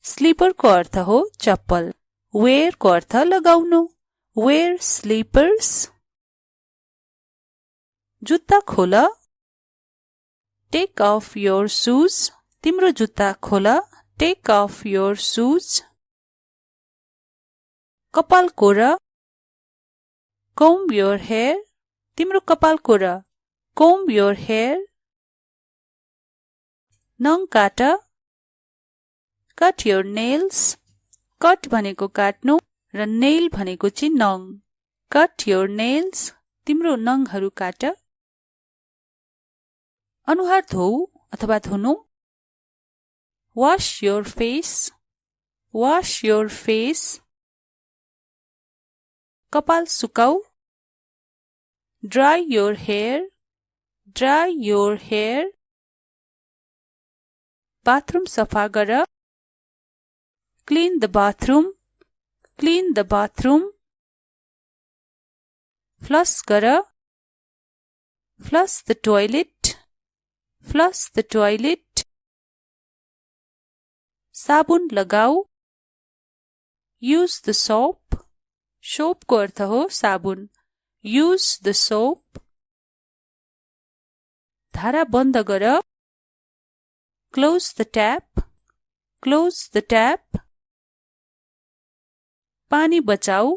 स्लिपर को अर्थ हो चप्पल. wear को अर्थ लगाउनु. wear slippers. जुत्ता खोल, take off your shoes. तिम्रो जुत्ता खोल, take off your shoes. कपाल कोर, comb your hair. तिम्रो कपाल कोर, comb your hair. नङ काट, cut your nails. cut भनेको काट्नु र nail भनेको चाहिँ नङ. cut your nails. तिम्रो नङहरू काट. अनुहार धोऊ अथवा धुनु, wash your face. wash your face. कपाल सुकाऊ, dry your hair. dry your hair. Bathroom सफा गर, clean the bathroom. clean the bathroom. flush गर, flush the toilet. flush the toilet. साबुन लगाऊ, use the soap. soap को अर्थ हो साबुन. use the soap. धारा बन्द गर, close the tap. close the tap. पानी बचाऊ.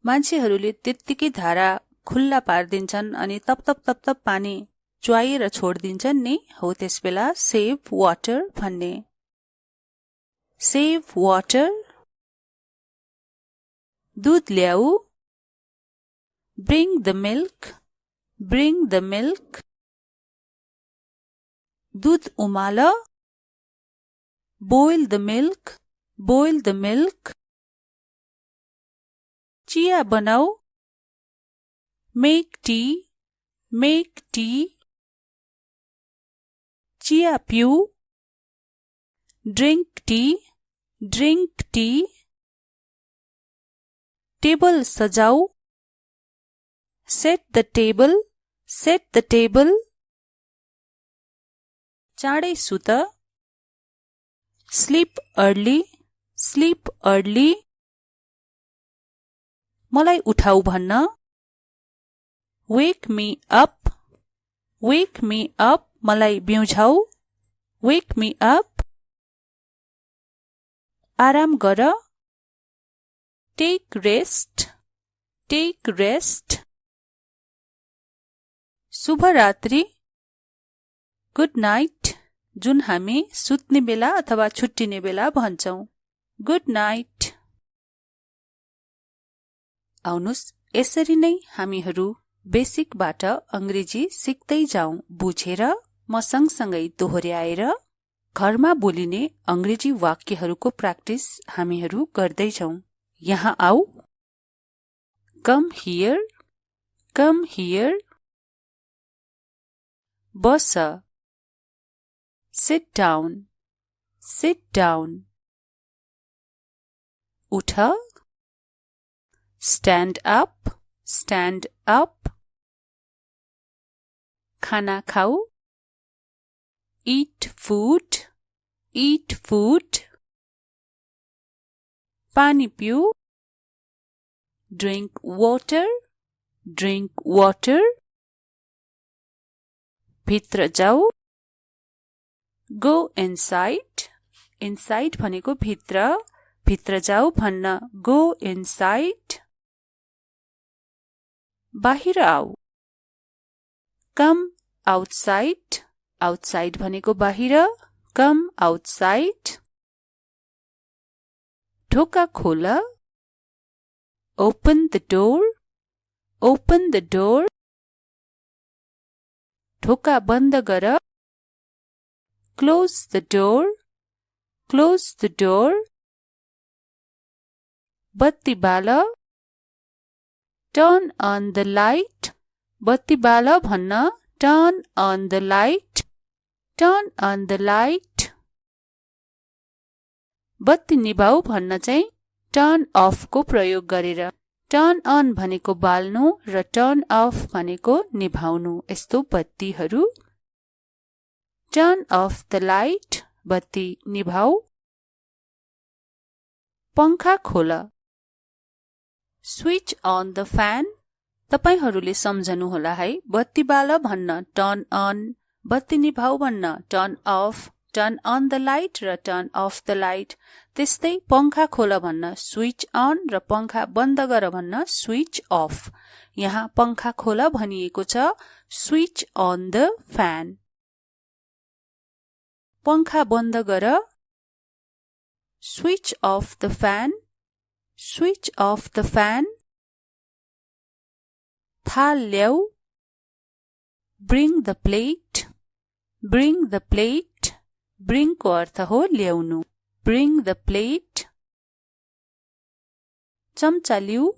मान्छेहरूले त्यत्तिकै धारा खुल्ला पार्दिन्छन् अनि तप तप तप तप पानी च्वाएर छोड्दिन्छन् नि, हो त्यसबेला save water भन्ने. save water. दूध ल्याऊ, bring the milk. bring the milk. दूध उमाल, boil the milk. boil the milk. चिया बनाऊ, make tea. make tea. चिया पिऊ, drink tea. drink tea. Table Sajao, set the table. set the table. चाँडै सुत, sleep early. sleep early. मलाई उठाऊ भन्न, wake me up. wake me up. मलाई बिउझाऊ, wake me up. आराम गर, take rest. take rest. शुभ रात्रि, good night. जुन हामी सुत्ने बेला अथवा छुट्टिने बेला भन्छौं. good night. आउनुस् यसरी नै हामीहरू बेसिकबाट अंग्रेजी सिक्दै जाउँ. बुझेर म सँगसँगै दोहोर्याएर घरमा बोलिने अंग्रेजी वाक्यहरूको प्र्याक्टिस हामीहरू गर्दै जाउँ. यहाँ आऊ, come here. come here. Bus, sit down. sit down. उठ, stand up. stand up. खाना खाऊ, eat food. eat food. पानी पिऊ, drink water, drink water. भित्र जाऊ, go inside, inside भनेको भित्र, भित्र जाऊ भन्न go inside. बाहिर आऊ, come outside, outside भनेको बाहिर, come outside. ढोका खोल, open the door, open the door. ढोका बन्द गर, close the door, close the door. बत्ती बाल, turn on the light, बत्ती बाल भन्न turn on the light, turn on the light. बत्ती निभाऊ भन्न चाहिँ turn off को प्रयोग गरेर, turn on भनेको बाल्नु र turn off भनेको निभाउनु, यस्तो बत्तीहरू. Turn off the light, बत्ती निभाऊ. पंखा खोल, switch on the fan. तपाईहरूले सम्झनु होला है, बत्ती बाल भन्न turn on, बत्ती निभाऊ भन्न turn off, turn on the light र turn off the light. त्यस्तै पंखा खोल भन्न switch on र पंखा बन्द गर भन्न switch off. यहाँ पंखा खोल भनिएको छ, switch on the fan. पंखा बन्द गर, switch off the fan, switch off the fan. थाल ल्याऊ, bring the plate, bring the plate. bring को अर्थ हो ल्याउनु, bring the plate. चम्चा लिऊ,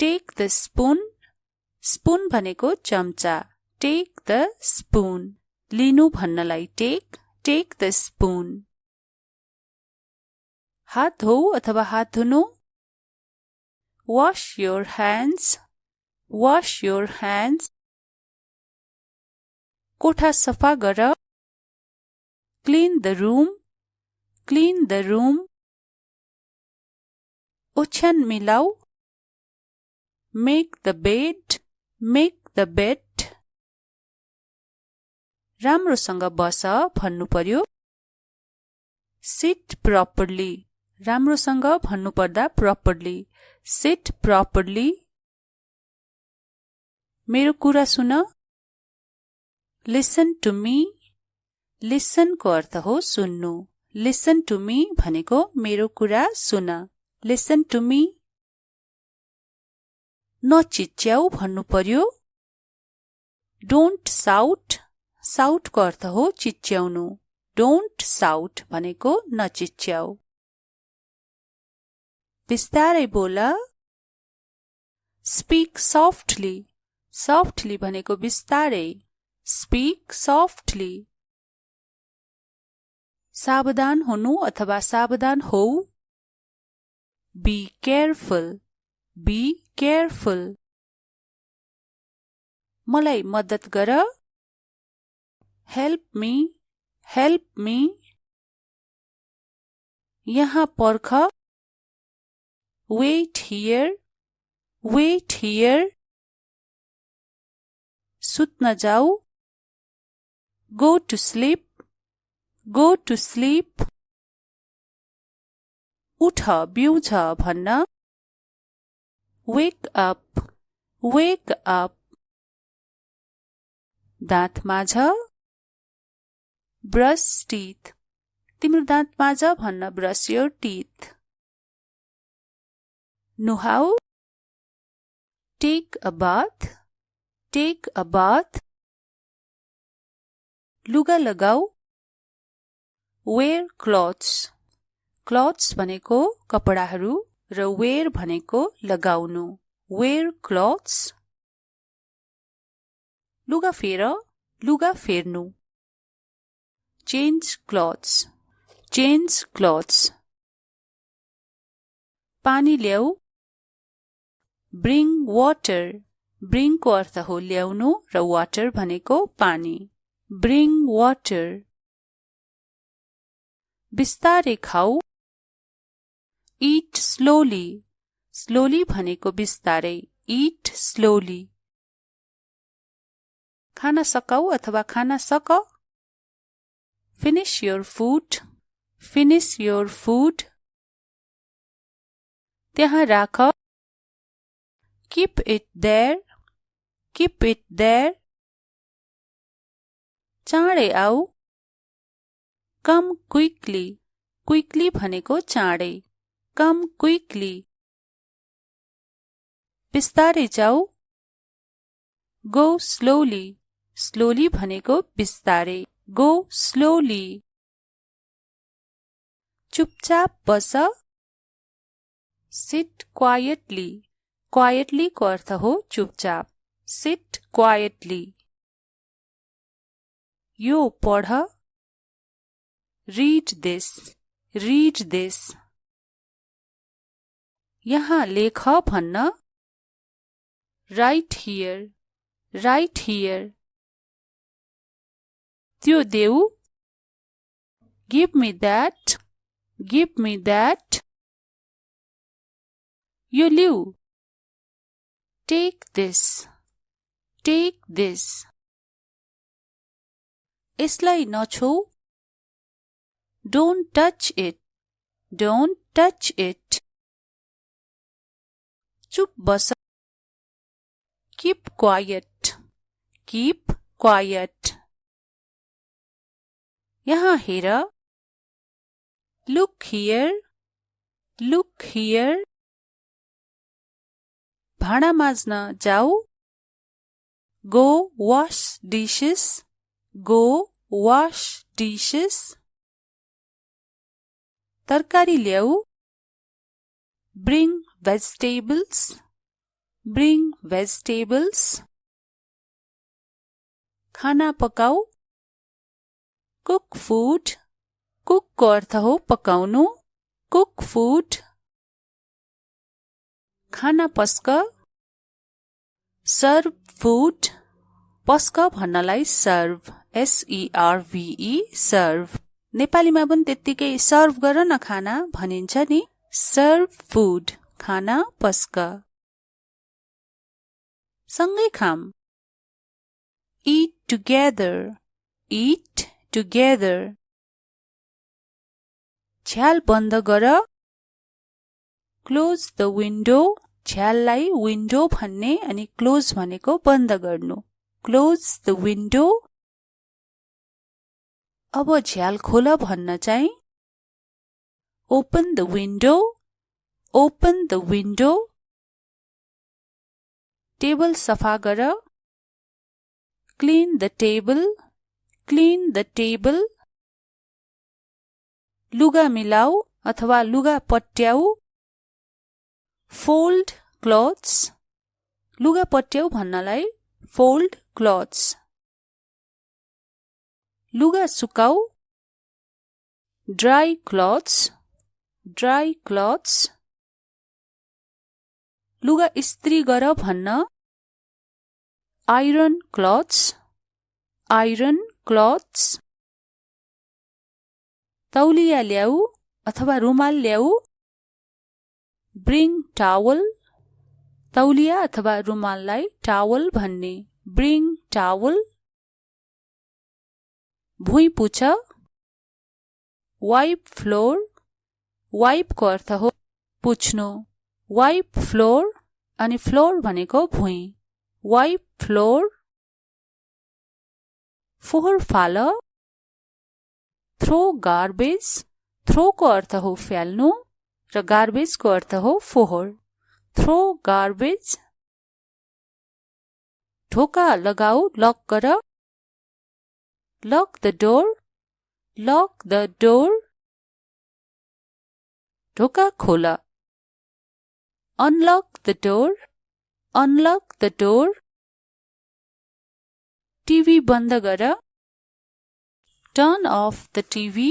take the spoon, spoon भनेको चम्चा, take the spoon. लिनु भन्नलाई take, take the spoon. हात धोऊ अथवा हात धुनु, wash your hands, wash your hands. कोठा सफा गर, clean the room, clean the room. ओछ्यान मिलाऊ, make the bed, make the bed. राम्रोसँग बस भन्नु पर्यो, sit properly. राम्रोसँग भन्नु पर्दा properly, sit properly. मेरो कुरा सुन, listen to me. listen को अर्थ हो सुन्नु, listen to me भनेको मेरो कुरा सुन, listen to me. नचिच्याऊ भन्नु पर्यो, don't shout. shout को अर्थ हो चिच्याउनु, don't shout भनेको नचिच्याऊ. बिस्तारै बोल, speak softly. softly भनेको बिस्तारै, speak softly. सावधान हुनु अथवा सावधान हो, be careful, be careful. मलाई मद्दत गर, help me, help me. यहाँ पर्ख, wait here, wait here. सुत्न जाऊ, go to sleep, go to sleep. उठ बिउझ भन्न, wake up, wake up. दाँत माझ, brush teeth. तिम्रो दाँत माझ भन्न brush your teeth. नुहाऊ, take a bath, take a bath. लुगा लगाऊ, wear clothes. clothes भनेको कपडाहरू र wear भनेको लगाउनु, wear clothes. लुगा फेर, लुगा फेर्नु, change clothes, change clothes. पानी ल्याऊ, bring water. bring को अर्थ हो ल्याउनु र water भनेको पानी, bring water. बिस्तारै खाऊ, Eat slowly. Slowly भनेको बिस्तारै. Eat slowly. खाना सकाऊ अथवा खाना सक. Finish your food. Finish your food. त्यहाँ राख. Keep it there. Keep it there. चाँडै आऊ. Come quickly. Quickly भनेको चाँडै. Come quickly. बिस्तारै जाऊ. Go slowly. Slowly भनेको बिस्तारै. Go slowly. चुपचाप बस. Sit quietly. Quietly को अर्थ हो चुपचाप. Sit quietly. यो पढ. Read this. Read this. यहाँ लेख भन्न. Write here. Write here. त्यो देऊ. Give me that. Give me that. यो लिऊ. Take this. Take this. यसलाई नछोऊ. Don't touch it. Don't touch it. चुप बस. Keep quiet. Keep quiet. यहाँ हेर. Look here. Look here. भाँडा माझ्न जाऊ. Go wash dishes. Go wash dishes. तरकारी ल्याऊ. Bring vegetables. Bring vegetables. खाना पकाऊ. Cook food. Cook को अर्थ हो पकाउनु. Cook food. खाना पस्क. Serve food. पस्क भन्नलाई serve. S-E-R-V-E. Serve. नेपालीमा पनि त्यत्तिकै सर्भ गर न खाना भनिन्छ नि. Serve food. खाना पस्क. सँगै खाम. Eat together. Eat together. झ्याल बन्द गर. Close the window. झ्याललाई विन्डो भन्ने अनि क्लोज भनेको बन्द गर्नु. Close the window. अब झ्याल खोल भन्न चाहिँ. Open the window. Open the window. Table सफा गर. Clean the table. Clean the table. लुगा मिलाऊ अथवा लुगा पट्याऊ. Fold clothes. लुगा पट्याऊ भन्नलाई fold clothes. लुगा सुकाऊ. Dry clothes. Dry clothes. लुगा इस्त्री गर भन्न. Iron clothes. Iron clothes. तौलिया ल्याऊ अथवा रुमाल ल्याऊ. Bring towel. तौलिया अथवा रुमाललाई towel भन्ने. Bring towel. भुइँ पुछ. Wipe floor. Wipe को अर्थ हो पुछ्नु. Wipe floor अनि floor भनेको भुइँ. Wipe floor. फोहोर फाल. Throw garbage. Throw को अर्थ हो फ्याल्नु र garbage को अर्थ हो फोहोर. Throw garbage. ढोका लगाऊ लक गर. Lock the door. Lock the door. ढोका खोल. Unlock the door. Unlock the door. TV बन्द गर. Turn off the TV.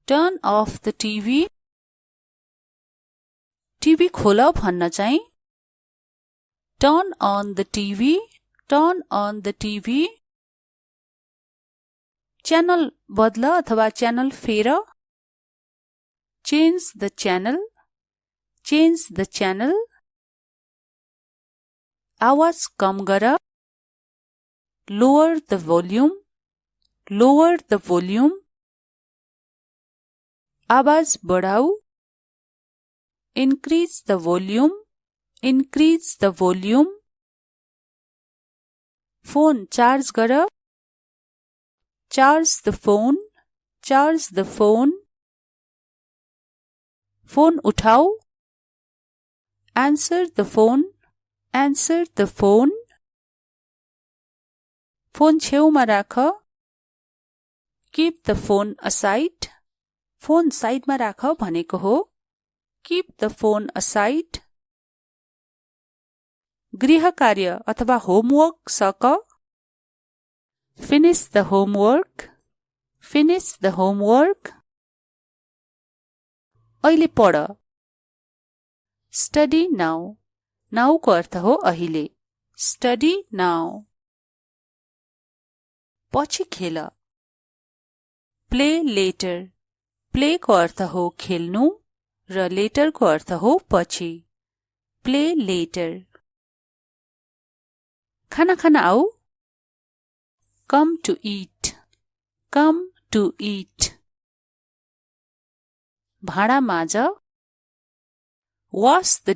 Turn off the TV. TV खोल भन्न चाहिँ. Turn on the TV. Turn on the TV. Channel बदल अथवा channel फेर. Change the channel. Change the channel आवाज कम गर लोअर द भोल्युम आवाज बढाऊ increase the volume phone charge गर charge the phone फोन उठाऊ answer the phone फोन छेउमा राख keep the phone aside phone साइडमा राख भनेको हो keep the phone aside गृह कार्य अथवा होमवर्क सक finish the homework अहिले पढ study now को अर्थ हो अहिले study now पछि खेल play later को अर्थ हो खेल्नु र later को अर्थ हो पछि play later खाना खान आऊ come to eat भाँडा माझ wash the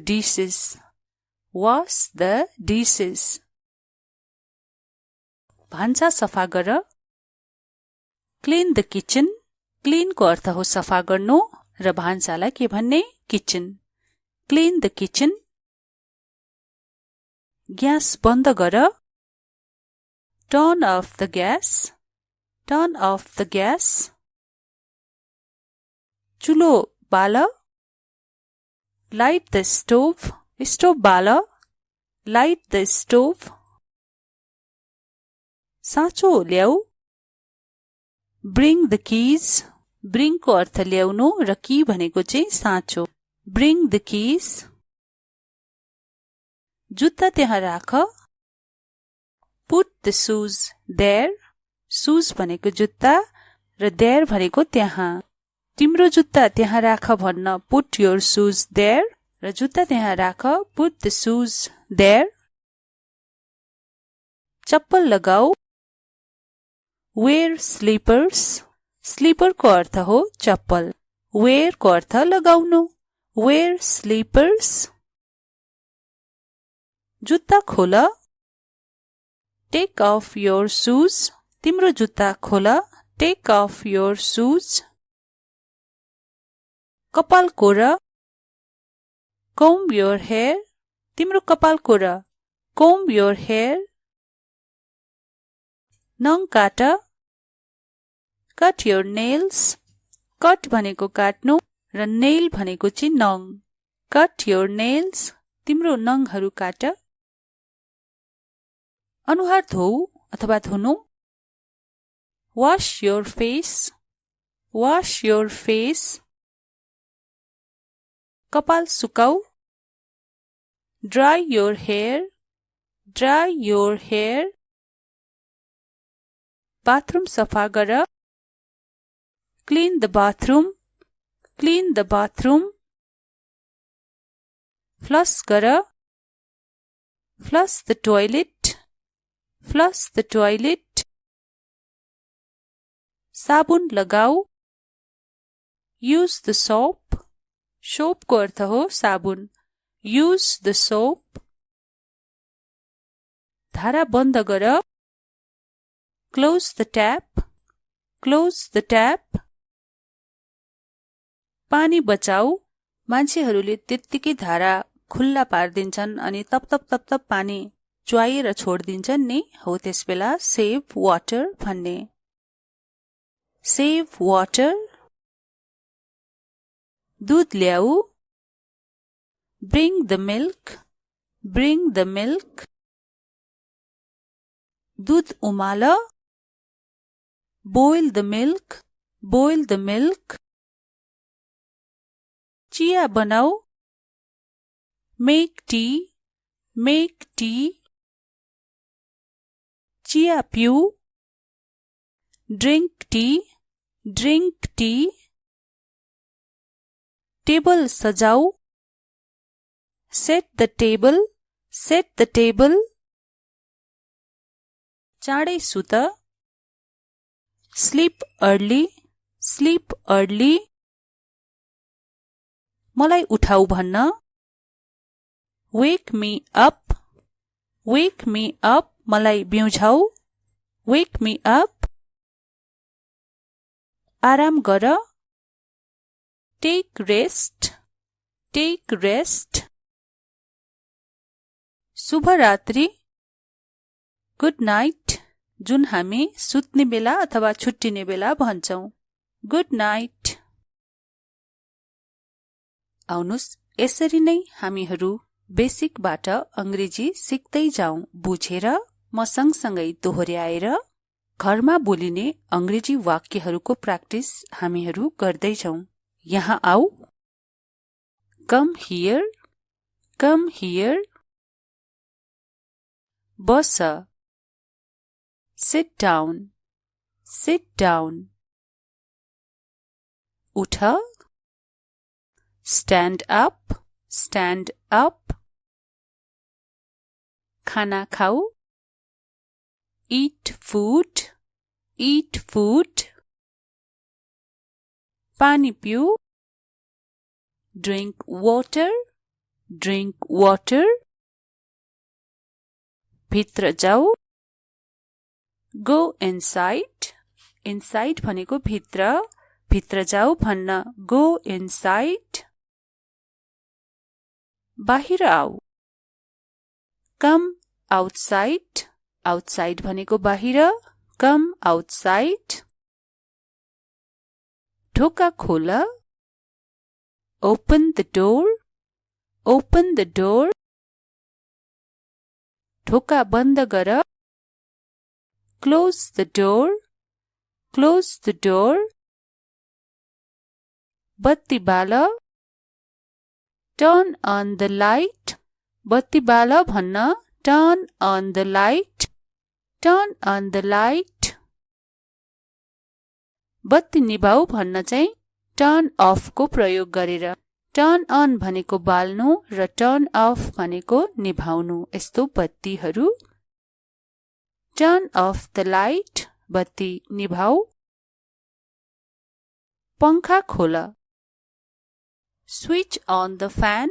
dishes भान्सा सफा गर clean the kitchen clean को अर्थ हो सफा गर्नु र भान्सालाई के भन्ने kitchen clean the kitchen gas बन्द गर turn off the gas चुलो बाल light the stove बाल light the stove साँचो ल्याऊ bring the keys bring को अर्थ ल्याउनु र की भनेको चाहिँ साँचो bring the keys जुत्ता त्यहाँ राख put the shoes भनेको जुत्ता र there भनेको त्यहाँ तिम्रो जुत्ता त्यहाँ राख भन्न put your shoes there र जुत्ता त्यहाँ राख put the shoes there चप्पल लगाऊ wear स्लिपर को अर्थ हो चप्पल wear को अर्थ लगाउनु wear slippers जुत्ता खोल take off your shoes तिम्रो जुत्ता खोल take off your shoes कपाल कोर comb your hair तिम्रो कपाल कोर comb your hair नङ काट cut your nails cut भनेको काट्नु र nail भनेको चाहिँ नङ cut your nails तिम्रो नङहरू काट अनुहार धोऊ अथवा धुनु wash your face कपाल सुकाऊ dry your hair बाथरुम सफा गर clean the bathroom flush गर flush the toilet साबुन लगाऊ use the soap को अर्थ हो साबुन use the soap धारा बन्द गर close the tap पानी बचाऊ मान्छेहरूले त्यत्तिकै धारा खुल्ला पार्दिन्छन् अनि तप पानी च्वाएर छोड्दिन्छन् नि हो त्यसबेला save water भन्ने save water दूध ल्याऊ bring the milk दूध उमाल boil the milk चिया बनाऊ make tea चिया पिऊ drink tea table Sajao Set the table. Set the table. चाँडै सुत. Sleep early. Sleep early. मलाई उठाऊ भन्न. Wake me up. Wake me up. मलाई बिउझाऊ. Wake me up. आराम गर. Take rest. Take rest. शुभ रात्रि. Good night. जुन हामी सुत्ने बेला अथवा छुट्टिने बेला भन्छौं. Good night. आउनुस् यसरी नै हामीहरू बेसिकबाट अंग्रेजी सिक्दै जाउँ. बुझेर म सँगसँगै दोहोर्याएर घरमा बोलिने अंग्रेजी वाक्यहरूको प्र्याक्टिस हामीहरू गर्दै जाउँ. यहाँ आऊ. Come here. Come here. Bus. Sit down. Sit down. उठ. Stand up. Stand up. खाना खाऊ. Eat food. Eat food. पानी पिऊ. Drink water. Drink water. भित्र जाऊ. Go inside. Inside भनेको भित्र. भित्र जाऊ भन्न. Go inside. बाहिर आऊ. Come outside. Outside भनेको बाहिर. Come outside. ढोका खोल. Open the door. Open the door. ढोका बन्द गर. Close the door. Close the door. बत्ती बाल. Turn on the light. बत्ती बाल भन्न. Turn on the light. Turn on the light. बत्ती निभाऊ भन्न चाहिँ turn off को प्रयोग गरेर. Turn on भनेको बाल्नु र turn off भनेको निभाउनु. यस्तो बत्तीहरू. Turn off the light. बत्ती निभाऊ. पंखा खोल. Switch on the fan.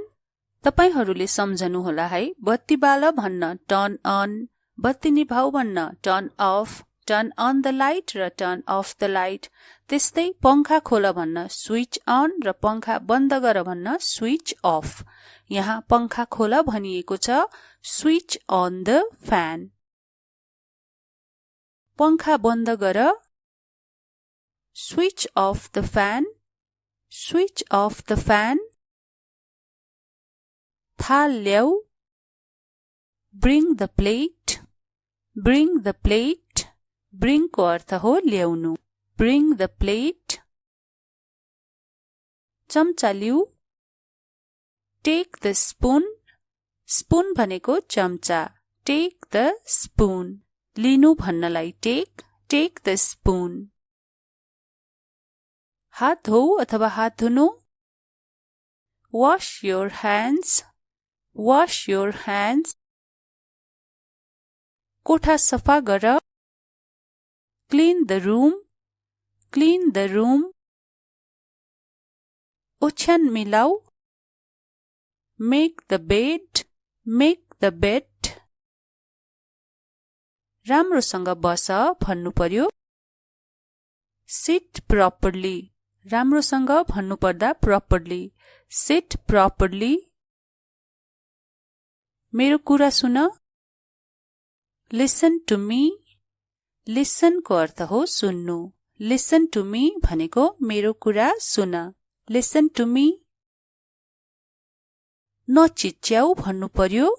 तपाईहरूले सम्झनु होला है. बत्ती बाल भन्न turn on. बत्ती निभाऊ भन्न turn off. Turn on the light र turn off the light. त्यस्तै पंखा खोल भन्न switch on र पंखा बन्द गर भन्न switch off. यहाँ पंखा खोल भनिएको छ. Switch on the fan. पंखा बन्द गर. Switch off the fan. Switch off the fan. थाल ल्याऊ. Bring the plate. Bring the plate. Bring को अर्थ हो ल्याउनु. Bring the plate. चम्चा लिऊ. Take the spoon. Spoon भनेको चम्चा. Take the spoon. लिनु भन्नलाई take. Take the spoon. हात धोऊ अथवा हात धुनु. Wash your hands. Wash your hands. कोठा सफा गर. Clean the room. Clean the room. ओछ्यान मिलाऊ. Make the bed. Make the bed. राम्रोसँग बस भन्नु पर्यो. Sit properly. राम्रोसँग भन्नु पर्दा properly. Sit properly. मेरो कुरा सुन. Listen to me. Listen को अर्थ हो सुन्नु. Listen to me भनेको मेरो कुरा सुन. Listen to me. नचिच्याऊ भन्नु पर्यो.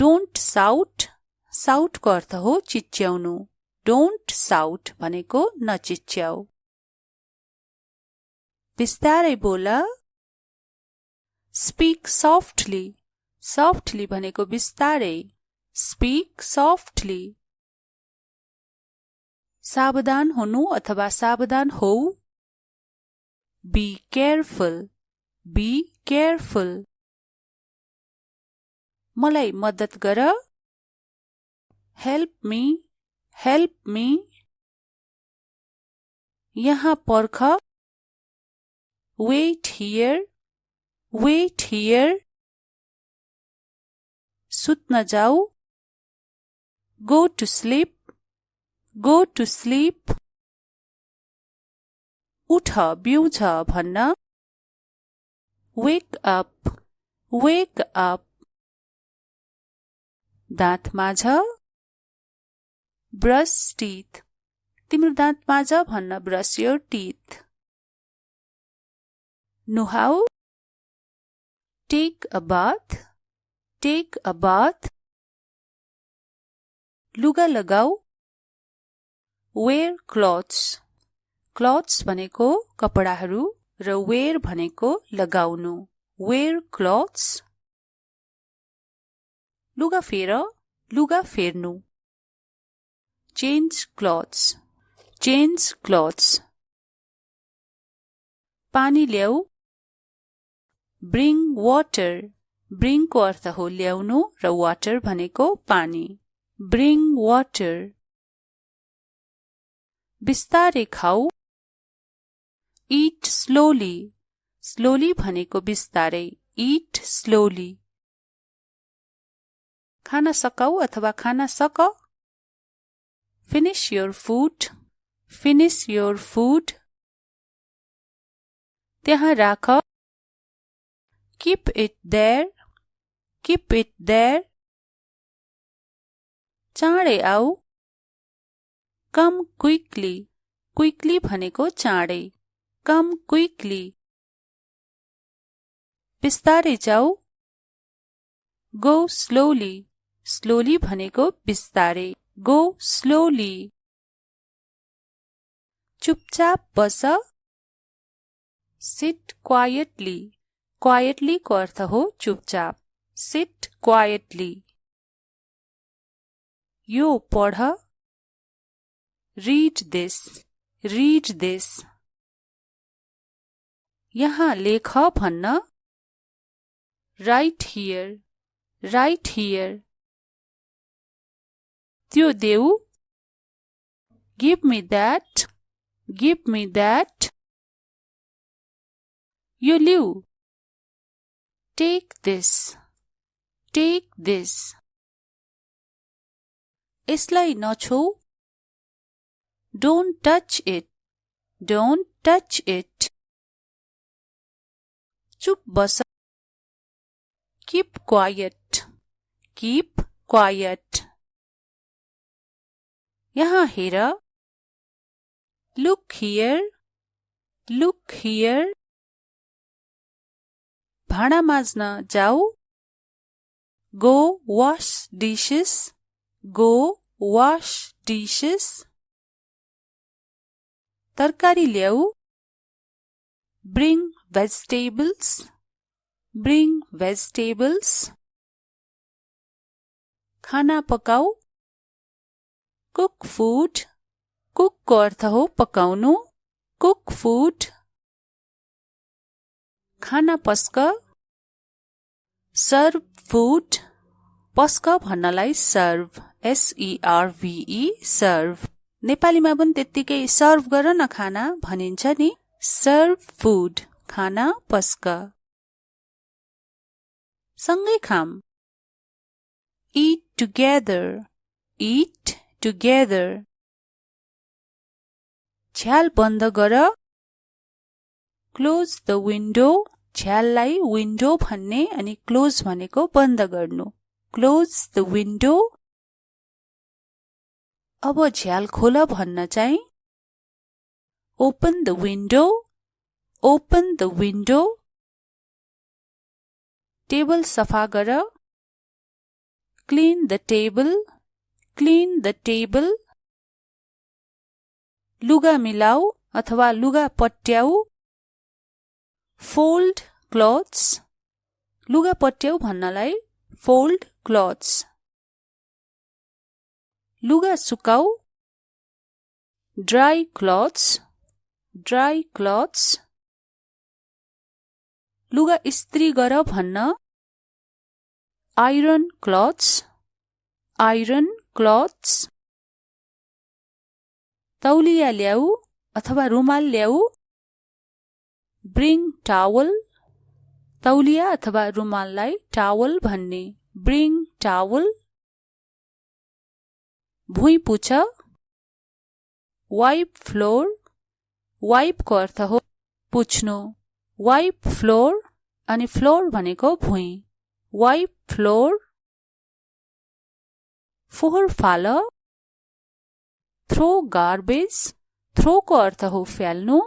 Don't shout. Shout को अर्थ हो चिच्याउनु. Don't shout भनेको नचिच्याऊ. बिस्तारै बोल. Speak softly. Softly भनेको बिस्तारै. Speak softly. सावधान हुनु अथवा सावधान होऊ. Be careful. Be careful. मलाई मद्दत गर हेल्प मी यहाँ पर्ख वेट हियर सुत्न जाऊ go to sleep उठ बिउँझ भन्न wake up दाँत माझ brush teeth तिम्रो दाँत माझ भन्न brush your teeth नुहाऊ take a bath लुगा लगाऊ wear clothes भनेको कपडाहरू र wear भनेको लगाउनु wear clothes लुगा फेर्नु change clothes पानी ल्याऊ bring को अर्थ हो ल्याउनु र water भनेको पानी bring water बिस्तारै खाऊ eat slowly भनेको बिस्तारै eat slowly खाना सकाऊ अथवा खाना सक finish your food त्यहाँ राख keep it there चाँडै आऊ come quickly भनेको चाँडै come quickly बिस्तारै जाऊ go slowly भनेको बिस्तारै go slowly चुपचाप बस sit quietly को अर्थ हो चुपचाप sit quietly यो पढ read this यहाँ लेख भन्न write here त्यो देऊ give me that यो लिऊ take this यसलाई नछोऊ don't touch it चुप बस keep quiet यहाँ हेर look here भाँडा माझ्न जाऊ go wash dishes तरकारी ल्याऊ bring vegetables खाना पकाऊ cook food को अर्थ हो पकाउनु cook food खाना पस्क serve food पस्क भन्नलाई serve serve नेपालीमा पनि त्यत्तिकै सर्भ गर न खाना भनिन्छ नि serve food खाना पस्क सँगै खाम eat together झ्याल बन्द गर close the window झ्याललाई विन्डो भन्ने अनि क्लोज भनेको बन्द गर्नु close the window अब झ्याल खोल भन्न चाहिँ open the window टेबल सफा गर clean the table लुगा मिलाऊ अथवा लुगा पट्याऊ fold clothes लुगा पट्याऊ भन्नलाई fold clothes लुगा सुकाऊ dry clothes लुगा इस्त्री गर भन्न iron clothes, iron clothes. तौलिया ल्याऊ अथवा रुमाल ल्याऊ, bring towel, तौलिया अथवा रुमाललाई towel भन्ने, bring towel. भुइँ पुछ, wipe floor, wipe को अर्थ हो पुछ्नु, wipe floor अनि floor भनेको भुइँ, wipe floor. फोहोर फाल, throw garbage, throw को अर्थ हो फ्याल्नु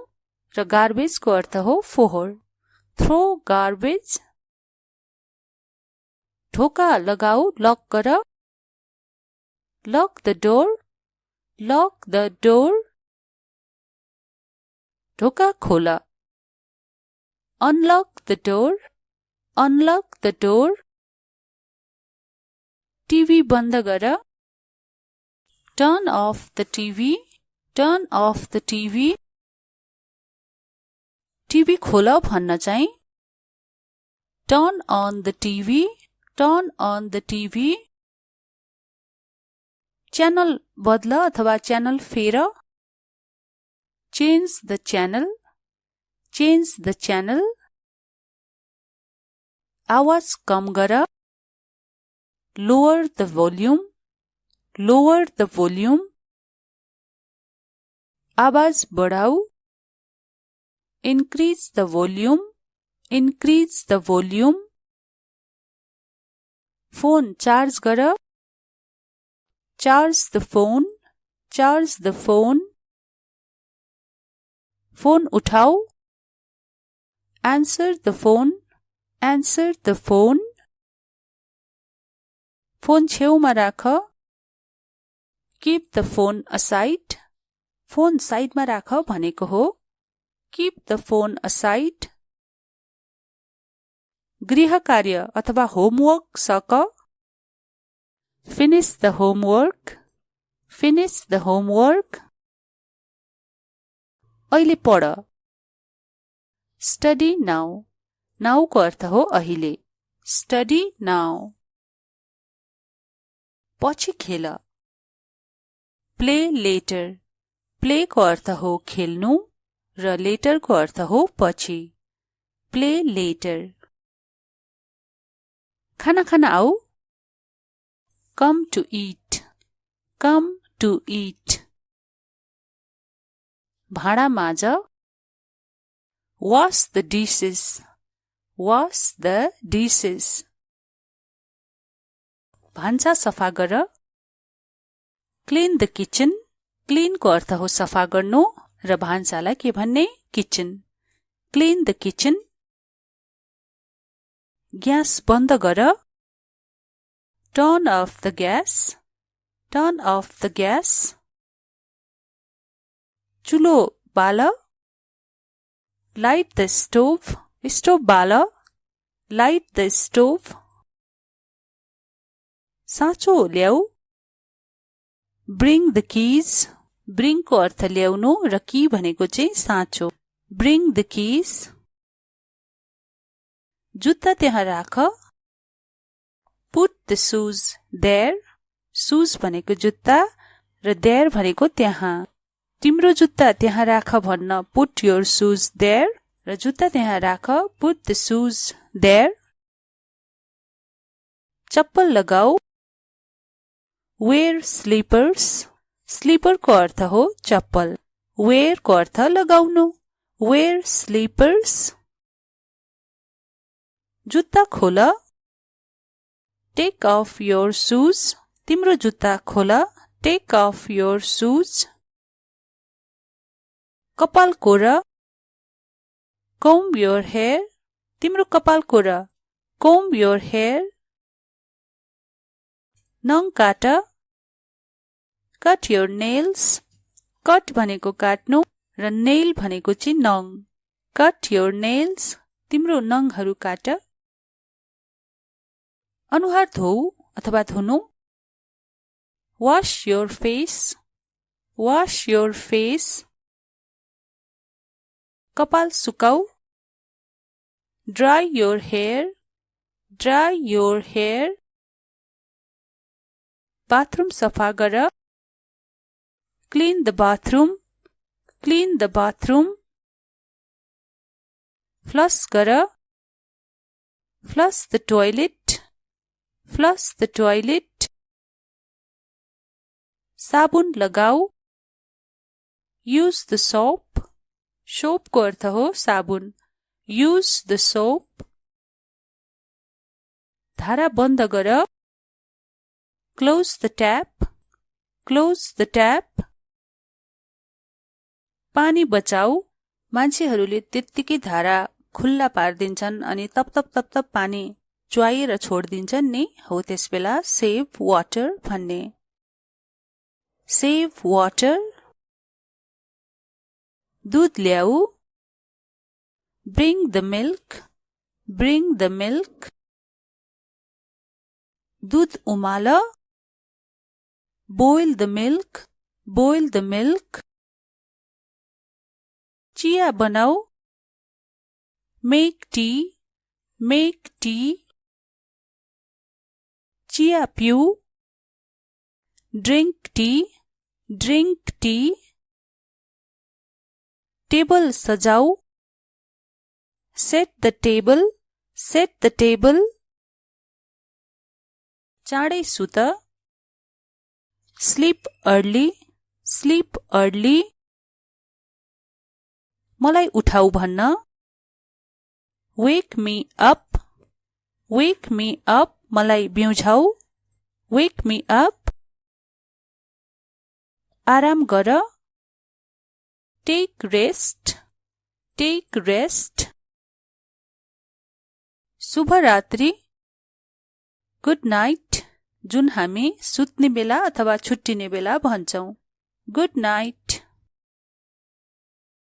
र garbage को अर्थ हो फोहोर, throw garbage. ढोका लगाऊ लक गर, lock the door, lock the door. ढोका खोल, unlock the door, unlock the door. TV बन्द गर, turn off the TV, turn off the TV. TV खोल भन्न चाहिँ turn on the TV, turn on the TV. Channel बदल अथवा channel फेर, change the channel, change the channel. आवाज कम गर, lower the volume, lower the volume. आवाज बढाऊ, increase the volume, increase the volume. Phone charge गर, charge the phone, charge the phone. Phone उठाऊ, answer the phone, answer the phone. Phone छेउमा राख, keep the phone aside, phone साइडमा राख भनेको हो, keep the phone aside. गृह कार्य अथवा होमवर्क सक, finish the homework, finish the homework. अहिले पढ, study now, now को अर्थ हो अहिले, study now. पछि खेल, play later, play को अर्थ हो खेल्नु र later को अर्थ हो पछि, play later. खाना खान आऊ, come to eat, come to eat. भाँडा माझ, wash the dishes, wash the dishes. भान्सा सफा गर, clean the kitchen, clean को अर्थ हो सफा गर्नु र भान्सालाई के भन्ने kitchen, clean the kitchen. Gas बन्द गर, turn off the gas, turn off the gas. चुलो बाल, light the stove, stove बाल, light the stove. साँचो ल्याऊ, bring the keys, bring को अर्थ ल्याउनु र की भनेको चाहिँ साँचो, bring the keys. जुत्ता त्यहाँ राख, put the shoes there, shoes भनेको जुत्ता र there भनेको त्यहाँ. तिम्रो जुत्ता त्यहाँ राख भन्न put your shoes there र जुत्ता त्यहाँ राख put the shoes there. चप्पल लगाऊ, wear slippers, slipper को अर्थ हो चप्पल, wear को अर्थ लगाउनु, wear slippers. जुत्ता खोल, take off your shoes, तिम्रो जुत्ता खोल, take off your shoes. कपाल कोर, comb your hair, तिम्रो कपाल कोर, comb your hair. नङ काट, cut your nails, cut भनेको काट्नु र nail भनेको चाहिँ नङ, cut your nails, तिम्रो नङहरू काट. अनुहार धोऊ अथवा धुनु, wash your face, wash your face. कपाल सुकाऊ, dry your hair, dry your hair. Bathroom सफा गर clean the bathroom clean the bathroom flush गर flush the toilet flush the toilet साबुन लगाऊ यूज द सोप सोपको अर्थ हो साबुन यूज द सोप धारा बन्द गर close the tap close the tap पानी बचाऊ मान्छेहरूले त्यत्तिकै धारा खुल्ला पार्दिन्छन् अनि तप तप तप तप पानी च्वाएर छोड्दिन्छन् नि हो त्यसबेला सेभ वाटर भन्ने सेभ वाटर दूध ल्याऊ bring the milk bring the milk दूध उमाल boil the milk boil the milk चिया बनाऊ मेक टी मेक टी चिया पिऊ drink tea drink tea table सजाऊ set the table set the table चाँडै सुत स्लीप अर्ली स्लीप अर्ली मलाई उठाऊ भन्न wake me up wake me up मलाई बिउझाऊ वेक मी अप आराम गर टेक रेस्ट टेक रेस्ट शुभरात्रि गुड नाइट जुन हामी सुत्ने बेला अथवा छुट्टिने बेला भन्छौं गुड नाइट